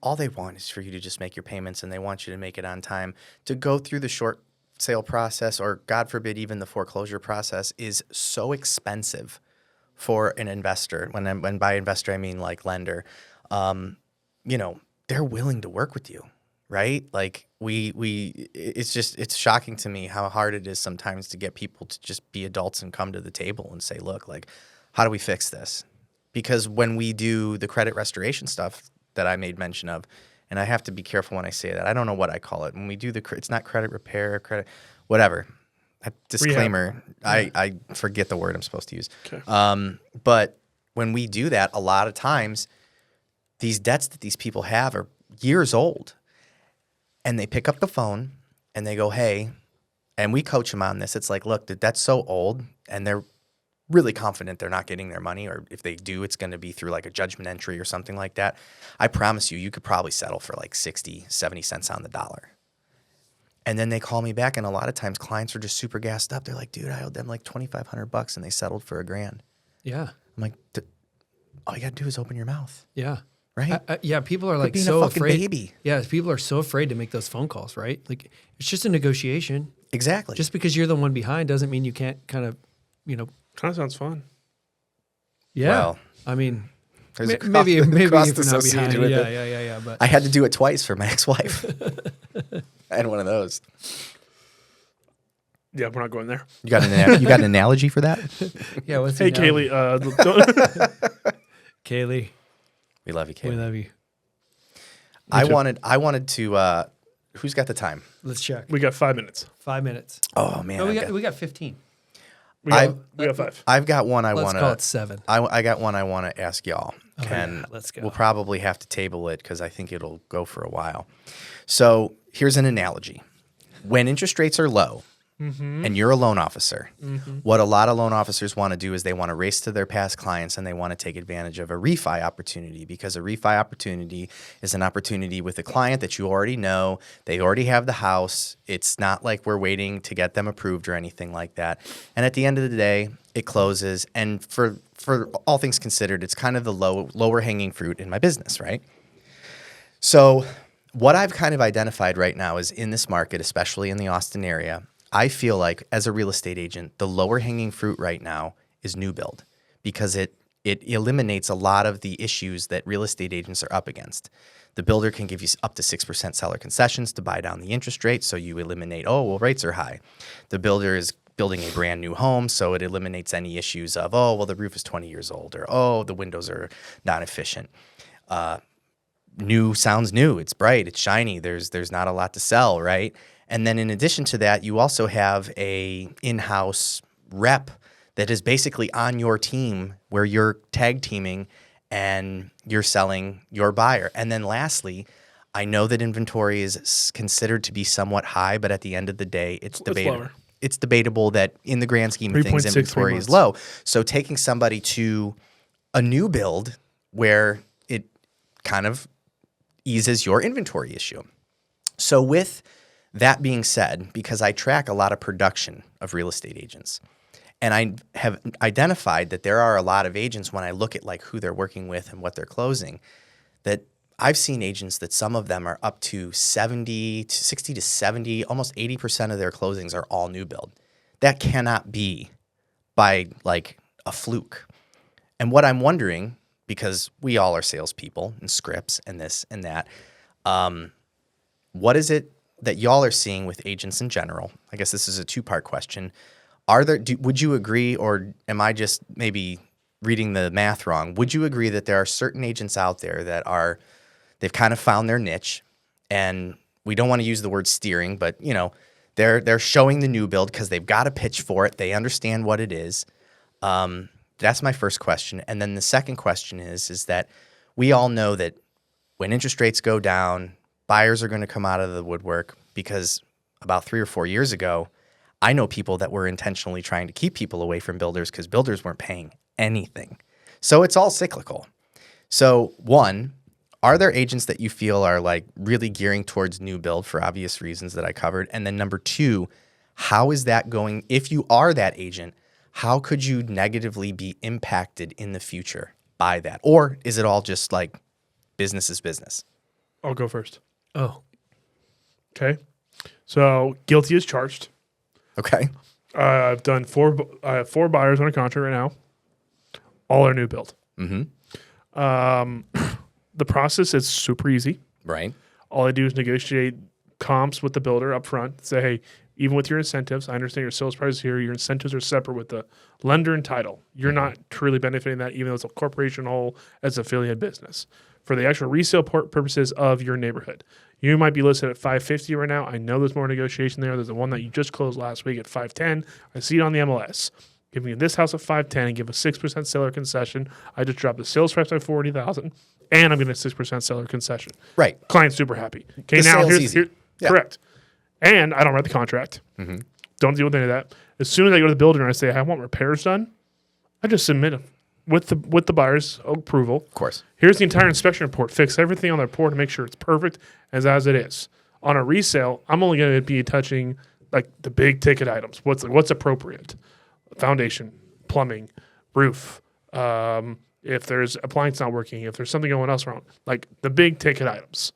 Speaker 3: all they want is for you to just make your payments, and they want you to make it on time. To go through the short sale process, or God forbid, even the foreclosure process, is so expensive for an investor. When by investor, I mean like lender. You know, they're willing to work with you, right? Like it's shocking to me how hard it is sometimes to get people to just be adults and come to the table and say, look, like, how do we fix this? Because when we do the credit restoration stuff that I made mention of, and I have to be careful when I say that. I don't know what I call it. When we do it's not credit repair, credit, whatever. Disclaimer, I forget the word I'm supposed to use. Okay. But when we do that, a lot of times, these debts that these people have are years old. And they pick up the phone and they go, hey, and we coach them on this. It's like, look, the debt's so old, and they're really confident they're not getting their money, or if they do, it's going to be through like a judgment entry or something like that. I promise you could probably settle for like 60, 70 cents on the dollar. And then they call me back, and a lot of times clients are just super gassed up. They're like, dude, I owed them like $2,500 and they settled for $1,000.
Speaker 1: Yeah.
Speaker 3: I'm like, all you got to do is open your mouth.
Speaker 1: Yeah.
Speaker 3: Right?
Speaker 1: Yeah, people are like
Speaker 3: being
Speaker 1: so
Speaker 3: a fucking
Speaker 1: afraid.
Speaker 3: Baby.
Speaker 1: Yeah, people are so afraid to make those phone calls, right? Like, it's just a negotiation.
Speaker 3: Exactly.
Speaker 1: Just because you're the one behind doesn't mean you can't kind of, you know.
Speaker 2: Kind of sounds fun.
Speaker 1: Yeah.
Speaker 3: Well,
Speaker 1: I mean,
Speaker 3: maybe
Speaker 1: maybe if you're not
Speaker 3: associated
Speaker 1: behind.
Speaker 3: with
Speaker 1: Yeah,
Speaker 3: it.
Speaker 1: yeah. But
Speaker 3: I had to do it twice for my ex-wife. I had one of those.
Speaker 2: Yeah, we're not going there.
Speaker 3: You got an analogy for that?
Speaker 1: Yeah. What's
Speaker 2: hey, Kaylee.
Speaker 1: Kaylee.
Speaker 3: We love you, Kaylee.
Speaker 1: We love you.
Speaker 3: I wanted to. Who's got the time?
Speaker 1: Let's check.
Speaker 2: We got 5 minutes.
Speaker 1: 5 minutes.
Speaker 3: Oh man,
Speaker 1: No, we got 15.
Speaker 2: We got 5.
Speaker 3: I've got one.
Speaker 1: Let's call it 7.
Speaker 3: I got one I want to ask y'all. And
Speaker 1: let's go.
Speaker 3: We'll probably have to table it because I think it'll go for a while. So here's an analogy: when interest rates are low, and you're a loan officer, what a lot of loan officers want to do is they want to race to their past clients and they want to take advantage of a refi opportunity, because a refi opportunity is an opportunity with a client that you already know. They already have the house. It's not like we're waiting to get them approved or anything like that. And at the end of the day, it closes. And for all things considered, it's kind of the lower hanging fruit in my business, right? So what I've kind of identified right now is in this market, especially in the Austin area, I feel like as a real estate agent, the lower hanging fruit right now is new build, because it eliminates a lot of the issues that real estate agents are up against. The builder can give you up to 6% seller concessions to buy down the interest rate, so you eliminate, rates are high. The builder is building a brand new home, so it eliminates any issues of, the roof is 20 years old, or, the windows are not efficient. New sounds new. It's bright. It's shiny. There's not a lot to sell, right? And then in addition to that, you also have a in-house rep that is basically on your team where you're tag teaming and you're selling your buyer. And then lastly, I know that inventory is considered to be somewhat high, but at the end of the day, it's debatable.
Speaker 2: lower.
Speaker 3: It's debatable that in the grand scheme of things,
Speaker 2: 3.6
Speaker 3: inventory is low. So taking somebody to a new build where it kind of eases your inventory issue. So with that being said, because I track a lot of production of real estate agents, and I have identified that there are a lot of agents when I look at like who they're working with and what they're closing, that I've seen agents that some of them are up to 60 to 70, almost 80% of their closings are all new build. That cannot be by like a fluke. And what I'm wondering, because we all are salespeople and scripts and this and that, what is it that y'all are seeing with agents in general? I guess this is a two-part question. Would you agree, or am I just maybe reading the math wrong? Would you agree that there are certain agents out there that they've kind of found their niche, and we don't want to use the word steering, but you know, they're showing the new build because they've got a pitch for it. They understand what it is. That's my first question. And then the second question is that we all know that when interest rates go down, buyers are going to come out of the woodwork, because about 3 or 4 years ago, I know people that were intentionally trying to keep people away from builders because builders weren't paying anything. So it's all cyclical. So one, are there agents that you feel are like really gearing towards new build for obvious reasons that I covered? And then number two, how is that going? If you are that agent, how could you negatively be impacted in the future by that? Or is it all just like business is business?
Speaker 2: I'll go first.
Speaker 1: Oh,
Speaker 2: Okay. So guilty as charged.
Speaker 3: Okay.
Speaker 2: I've done I have 4 buyers on a contract right now. All are new build.
Speaker 3: Mm-hmm.
Speaker 2: The process is super easy.
Speaker 3: Right.
Speaker 2: All I do is negotiate comps with the builder up front. Say, hey, even with your incentives, I understand your sales price here. Your incentives are separate with the lender and title. You're not truly benefiting that, even though it's a corporation whole as affiliate business. For the actual resale purposes of your neighborhood, you might be listed at $550 right now. I know there's more negotiation there. There's the one that you just closed last week at $510. I see it on the MLS. Giving you this house at $510 and give a 6% seller concession. I just dropped the sales price by $40,000, and I'm getting a 6% seller concession.
Speaker 3: Right.
Speaker 2: Client's super happy. Okay,
Speaker 3: The
Speaker 2: now
Speaker 3: sale's
Speaker 2: here's
Speaker 3: easy. Yeah.
Speaker 2: correct. And I don't write the contract.
Speaker 3: Mm-hmm.
Speaker 2: Don't deal with any of that. As soon as I go to the builder and I say I want repairs done, I just submit them with the buyer's approval.
Speaker 3: Of course.
Speaker 2: Here's the entire inspection report. Fix everything on the report to make sure it's perfect as it is. On a resale, I'm only going to be touching like the big ticket items. What's appropriate? Foundation, plumbing, roof. If there's appliance not working, if there's something going else wrong, like the big ticket items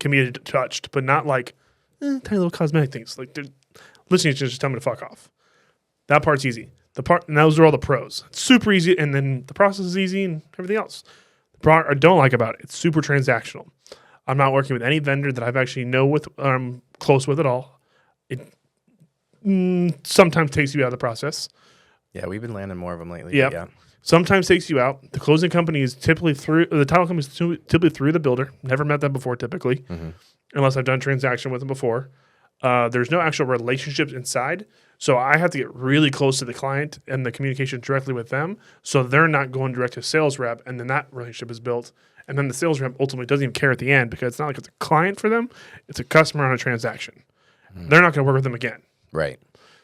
Speaker 2: can be touched, but not like tiny little cosmetic things. Like listening to just tell me to fuck off. That part's easy. And those are all the pros. It's super easy, and then the process is easy and everything else. The part I don't like about it, it's super transactional. I'm not working with any vendor that I've actually close with at all. It sometimes takes you out of the process.
Speaker 3: Yeah, we've been landing more of them lately.
Speaker 2: Yep.
Speaker 3: Yeah.
Speaker 2: Sometimes takes you out. The closing company is typically the title company is typically through the builder. Never met them before, typically, unless I've done transaction with them before. There's no actual relationships inside, so I have to get really close to the client and the communication directly with them, so they're not going direct to sales rep, and then that relationship is built. And then the sales rep ultimately doesn't even care at the end, because it's not like it's a client for them; it's a customer on a transaction. They're not going to work with them again.
Speaker 3: Right.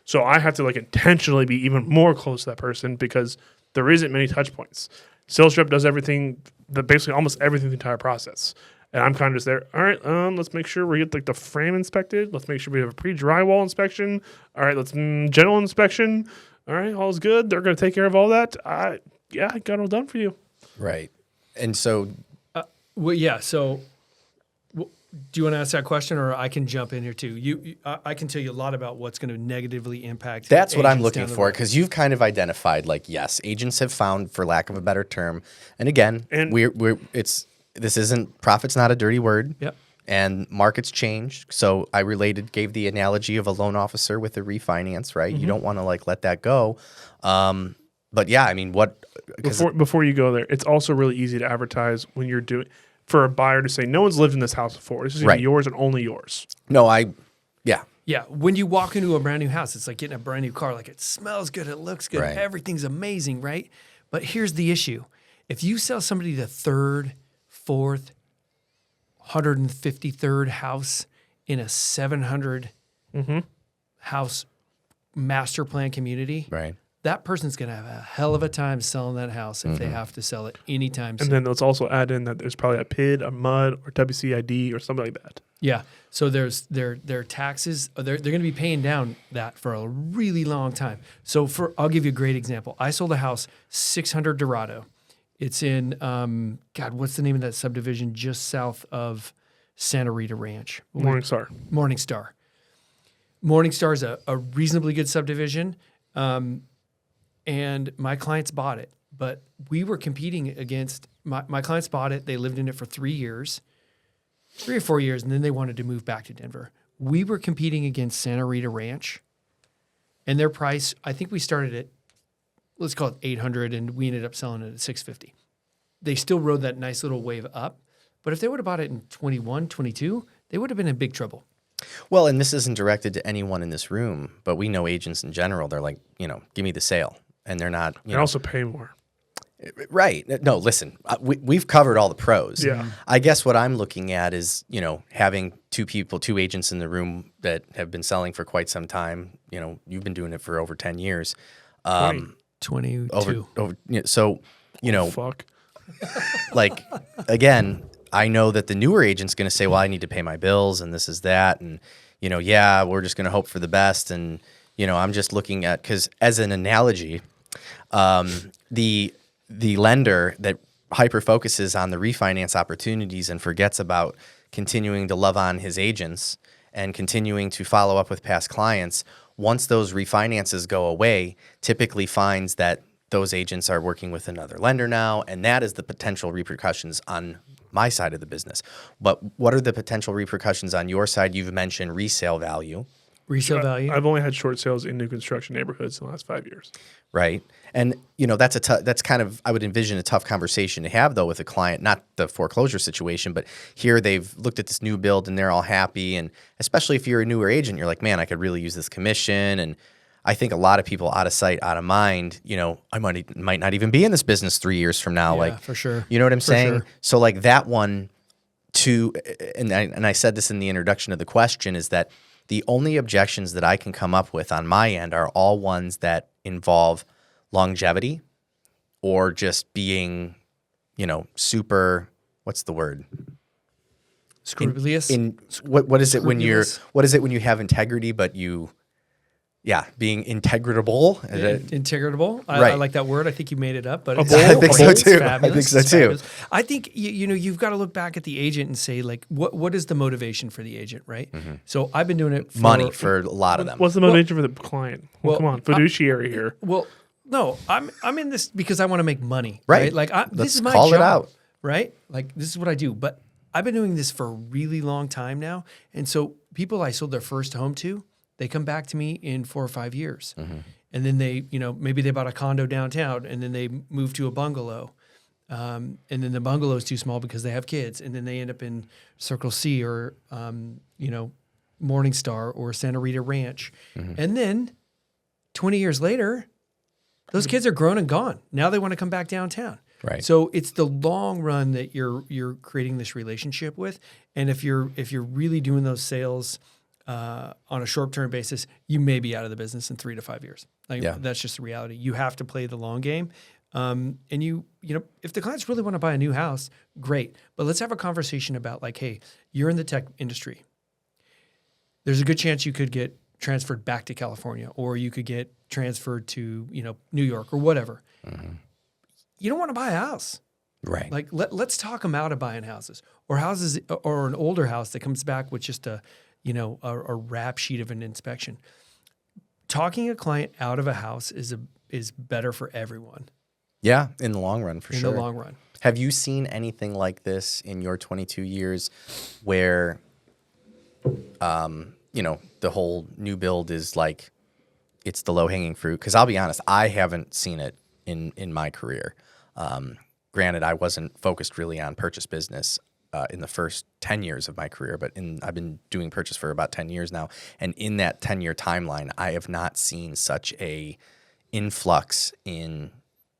Speaker 2: So I have to like intentionally be even more close to that person, because there isn't many touch points. Sales rep does everything, basically almost everything, the entire process. And I'm kind of just there. All right, let's make sure we get like the frame inspected. Let's make sure we have a pre-drywall inspection. All right, let's general inspection. All right, all's good. They're going to take care of all that. I got it all done for you.
Speaker 3: Right. And so,
Speaker 1: well, yeah. So, do you want to ask that question, or I can jump in here too? I can tell you a lot about what's going to negatively impact.
Speaker 3: that's what I'm
Speaker 1: agents
Speaker 3: looking
Speaker 1: down the
Speaker 3: for,
Speaker 1: road.
Speaker 3: because you've kind of identified, like, yes, agents have found, for lack of a better term, and again, this isn't, profit's not a dirty word.
Speaker 1: Yep.
Speaker 3: And markets change. So I gave the analogy of a loan officer with a refinance, right? You don't want to like let that go. But yeah, I mean,
Speaker 2: Before you go there, it's also really easy to advertise when you're for a buyer to say, no one's lived in this house before. This is gonna be
Speaker 3: Right.
Speaker 2: yours and only yours.
Speaker 3: No, I Yeah.
Speaker 1: Yeah, when you walk into a brand new house, it's like getting a brand new car. Like it smells good, it looks good,
Speaker 3: Right.
Speaker 1: everything's amazing, right? But here's the issue: if you sell somebody the third, fourth, 153rd house in a 700 house master plan community,
Speaker 3: Right.
Speaker 1: that person's going to have a hell of a time selling that house if they have to sell it anytime soon.
Speaker 2: And then let's also add in that there's probably a PID, a MUD, or WCID or something like that.
Speaker 1: Yeah. So there's their taxes. They're going to be paying down that for a really long time. So I'll give you a great example. I sold a house, 600 Dorado. It's in God, what's the name of that subdivision just south of Santa Rita Ranch?
Speaker 2: Morningstar.
Speaker 1: Morningstar. Morningstar is a reasonably good subdivision, and my clients bought it. But we were competing against my clients bought it. They lived in it for 3 years. 3 or 4 years, and then they wanted to move back to Denver. We were competing against Santa Rita Ranch, and their price, I think we started at, let's call it 800, and we ended up selling it at 650. They still rode that nice little wave up, but if they would have bought it in 21, 22, they would have been in big trouble.
Speaker 3: Well, and this isn't directed to anyone in this room, but we know agents in general. They're like, give me the sale, and they're not.
Speaker 2: And also pay more.
Speaker 3: Right. No, listen, we've covered all the pros.
Speaker 2: Yeah.
Speaker 3: I guess what I'm looking at is, having two agents in the room that have been selling for quite some time. You've been doing it for over 10 years.
Speaker 1: 22.
Speaker 3: So,
Speaker 2: Fuck.
Speaker 3: like, again, I know that the newer agent's going to say, well, I need to pay my bills and this is that. And, we're just going to hope for the best. And, I'm just looking at, because as an analogy, the lender that hyper focuses on the refinance opportunities and forgets about continuing to love on his agents and continuing to follow up with past clients, once those refinances go away, typically finds that those agents are working with another lender now, and that is the potential repercussions on my side of the business. But what are the potential repercussions on your side? You've mentioned resale value.
Speaker 1: Resale value?
Speaker 2: I've only had short sales in new construction neighborhoods in the last 5 years.
Speaker 3: Right. And, that's kind of, I would envision a tough conversation to have, though, with a client, not the foreclosure situation, but here they've looked at this new build and they're all happy. And especially if you're a newer agent, you're like, man, I could really use this commission. And I think a lot of people out of sight, out of mind, I might not even be in this business 3 years from now.
Speaker 1: Yeah, for sure.
Speaker 3: You know what I'm
Speaker 1: For
Speaker 3: saying?
Speaker 1: sure.
Speaker 3: So like that one and I said this in the introduction of the question, is that the only objections that I can come up with on my end are all ones that involve longevity or just being, super, what's the word?
Speaker 1: Scrupulous.
Speaker 3: What is it when
Speaker 1: Scrupulous.
Speaker 3: what is it when you have integrity, but being integratable?
Speaker 1: Integratable. I
Speaker 3: Right.
Speaker 1: like that word. I think you made it up, but
Speaker 2: A
Speaker 1: it's
Speaker 2: bowl? I think so
Speaker 1: it's
Speaker 3: too.
Speaker 1: fabulous.
Speaker 3: I think so
Speaker 1: It's
Speaker 3: too.
Speaker 1: fabulous. I think you've got to look back at the agent and say, like, what is the motivation for the agent, right? So I've been doing it for
Speaker 3: Money for a lot of them.
Speaker 2: What's the motivation for the client?
Speaker 1: well,
Speaker 2: Come on, fiduciary here.
Speaker 1: Well, no, I'm in this because I want to make money,
Speaker 3: Right.
Speaker 1: Like this
Speaker 3: Let's
Speaker 1: is my
Speaker 3: call it
Speaker 1: job,
Speaker 3: out.
Speaker 1: right? Like this is what I do. But I've been doing this for a really long time now, and so people I sold their first home to, they come back to me in 4 or 5 years, and then they, maybe they bought a condo downtown, and then they move to a bungalow, and then the bungalow is too small because they have kids, and then they end up in Circle C or Morningstar or Santa Rita Ranch, and then 20 years later, those kids are grown and gone. Now they want to come back downtown.
Speaker 3: Right.
Speaker 1: So it's the long run that you're creating this relationship with, and if you're really doing those sales on a short-term basis, you may be out of the business in 3 to 5 years. That's just the reality. You have to play the long game. And if the clients really want to buy a new house, great. But let's have a conversation about like, hey, you're in the tech industry. There's a good chance you could get transferred back to California, or you could get transferred to, New York or whatever. You don't want to buy a house.
Speaker 3: Right.
Speaker 1: Like let's talk them out of buying houses or an older house that comes back with just a rap sheet of an inspection. Talking a client out of a house is better for everyone
Speaker 3: Yeah, in the long run, for
Speaker 1: in
Speaker 3: sure.
Speaker 1: the long run.
Speaker 3: Have you seen anything like this in your 22 years where, the whole new build is like, it's the low-hanging fruit? Because I'll be honest, I haven't seen it in my career. Granted, I wasn't focused really on purchase business in the first 10 years of my career, but I've been doing purchase for about 10 years now. And in that 10-year timeline, I have not seen such a influx in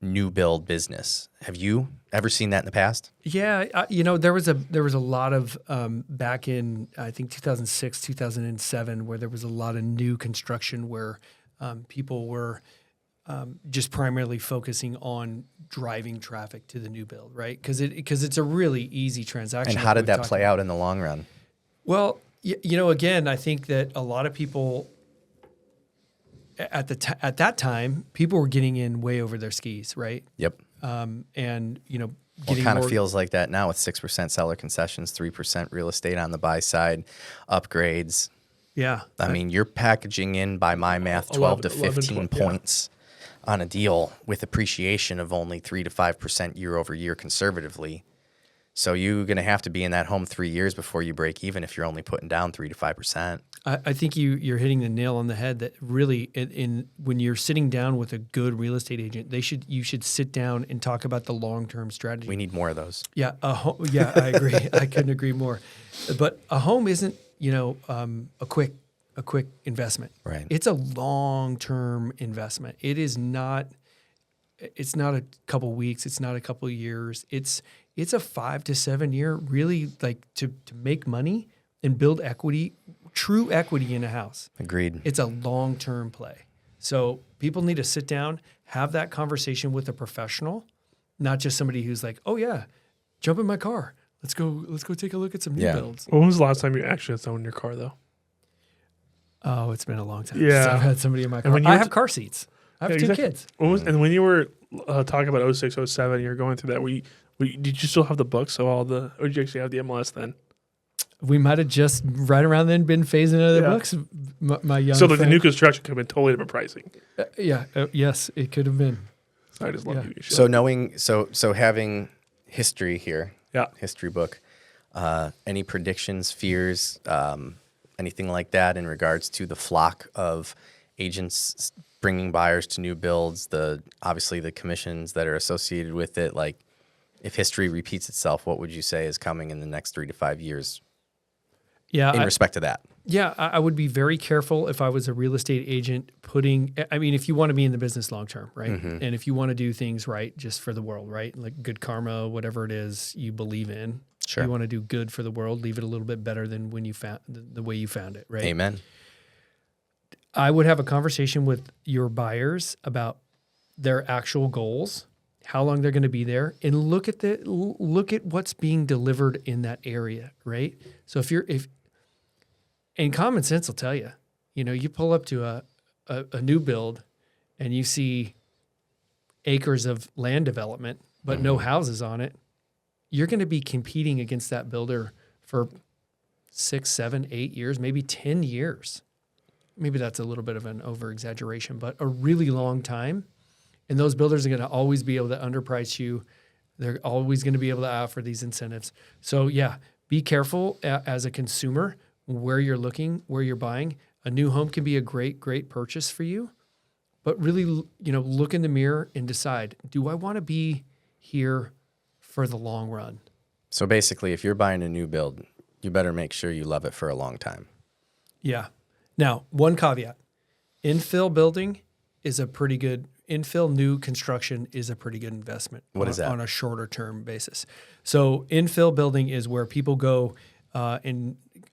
Speaker 3: new build business. Have you ever seen that in the past?
Speaker 1: Yeah, there was a lot of back in I think 2006, 2007, where there was a lot of new construction where people were just primarily focusing on driving traffic to the new build, right? Because it's a really easy transaction.
Speaker 3: And how did that play out in the long run?
Speaker 1: Well, again, I think that a lot of people at that time, people were getting in way over their skis, right?
Speaker 3: Yep.
Speaker 1: And
Speaker 3: It kind of feels like that now with 6% seller concessions, 3% real estate on the buy side, upgrades.
Speaker 1: Yeah.
Speaker 3: I mean, you're packaging in, by my math, 12 to 15 points on a deal with appreciation of only 3 to 5% year over year conservatively. So you're going to have to be in that home 3 years before you break even if you're only putting down 3 to 5%.
Speaker 1: I think you're hitting the nail on the head that really when you're sitting down with a good real estate agent, you should sit down and talk about the long-term strategy.
Speaker 3: We need more of those.
Speaker 1: Yeah, I agree. I couldn't agree more. But a home isn't, a quick investment.
Speaker 3: Right.
Speaker 1: It's a long-term investment. It's not a couple weeks, it's not a couple years. It's a 5 to 7 year really like to make money and build equity, true equity in a house.
Speaker 3: Agreed.
Speaker 1: It's a long-term play. So people need to sit down, have that conversation with a professional, not just somebody who's like, oh yeah, jump in my car. Let's go take a look at some new builds.
Speaker 2: When was the last time you actually had someone in your car though?
Speaker 1: Oh, it's been a long time.
Speaker 2: Yeah.
Speaker 1: So I've had somebody in my car.
Speaker 2: when
Speaker 1: I have car seats. I have two
Speaker 2: exactly.
Speaker 1: kids.
Speaker 2: And when you were talking about 06, 07, you're going through that, did you still have the books or did you actually have the MLS then?
Speaker 1: We might have just right around then been phasing out of the books. My young
Speaker 2: so the
Speaker 1: friend,
Speaker 2: new construction could have been totally different pricing.
Speaker 1: Yes, it could have been.
Speaker 2: I just love you.
Speaker 3: So having history here,
Speaker 2: Yeah.
Speaker 3: history book, any predictions, fears, anything like that in regards to the flock of agents bringing buyers to new builds, obviously the commissions that are associated with it? Like, if history repeats itself, what would you say is coming in the next 3 to 5 years?
Speaker 1: Yeah,
Speaker 3: in respect to that.
Speaker 1: Yeah, I would be very careful if I was a real estate agent if you want to be in the business long term, right?
Speaker 3: Mm-hmm.
Speaker 1: And if you want to do things right just for the world, right? Like good karma, whatever it is you believe in.
Speaker 3: Sure.
Speaker 1: You want to do good for the world, leave it a little bit better than when you found the way you found it, right?
Speaker 3: Amen.
Speaker 1: I would have a conversation with your buyers about their actual goals, how long they're going to be there, and look at what's being delivered in that area, right? So and common sense will tell you, you pull up to a new build and you see acres of land development, but no houses on it, you're going to be competing against that builder for 6, 7, 8 years, maybe 10 years. Maybe that's a little bit of an over-exaggeration, but a really long time. And those builders are going to always be able to underprice you. They're always going to be able to offer these incentives. So yeah, be careful as a consumer where you're looking, where you're buying. A new home can be a great, great purchase for you, but really, look in the mirror and decide, do I want to be here for the long run?
Speaker 3: So basically, if you're buying a new build, you better make sure you love it for a long time.
Speaker 1: Yeah. Now, one caveat. Infill new construction is a pretty good investment.
Speaker 3: What is that?
Speaker 1: On a shorter term basis. So infill building is where people go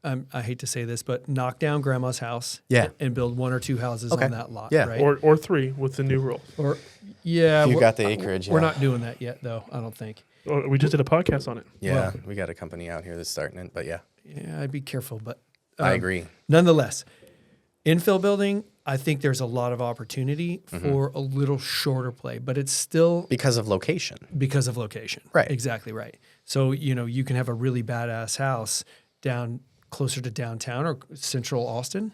Speaker 1: I hate to say this, but knock down grandma's house and build 1 or 2 houses on that lot.
Speaker 3: Yeah.
Speaker 1: Right?
Speaker 2: Or 3 with the new rule.
Speaker 3: You got the acreage.
Speaker 1: We're not doing that yet, though, I don't think.
Speaker 2: We just did a podcast on it.
Speaker 3: Yeah, we got a company out here that's starting it, but yeah.
Speaker 1: Yeah, I'd be careful, but
Speaker 3: I agree.
Speaker 1: Nonetheless, infill building, I think there's a lot of opportunity for a little shorter play, but it's still
Speaker 3: because of location. Right.
Speaker 1: Exactly right. So, you can have a really badass house down closer to downtown or central Austin,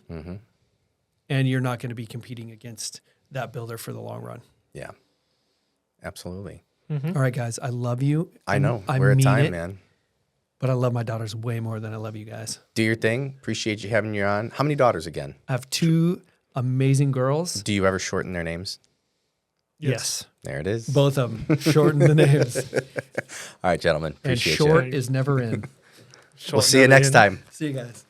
Speaker 1: and you're not going to be competing against that builder for the long run.
Speaker 3: Yeah, absolutely.
Speaker 1: All right, guys, I love you.
Speaker 3: I know.
Speaker 1: I
Speaker 3: We're at
Speaker 1: mean
Speaker 3: time,
Speaker 1: it,
Speaker 3: man.
Speaker 1: But I love my daughters way more than I love you guys.
Speaker 3: Do your thing. Appreciate you having you on. How many daughters again?
Speaker 1: I have 2 amazing girls.
Speaker 3: Do you ever shorten their names?
Speaker 1: Yes.
Speaker 3: There it is.
Speaker 1: Both of them. Shorten the names.
Speaker 3: All right, gentlemen.
Speaker 1: And
Speaker 3: Appreciate
Speaker 1: short
Speaker 3: you.
Speaker 1: is never in.
Speaker 3: We'll see you next time.
Speaker 1: See you guys.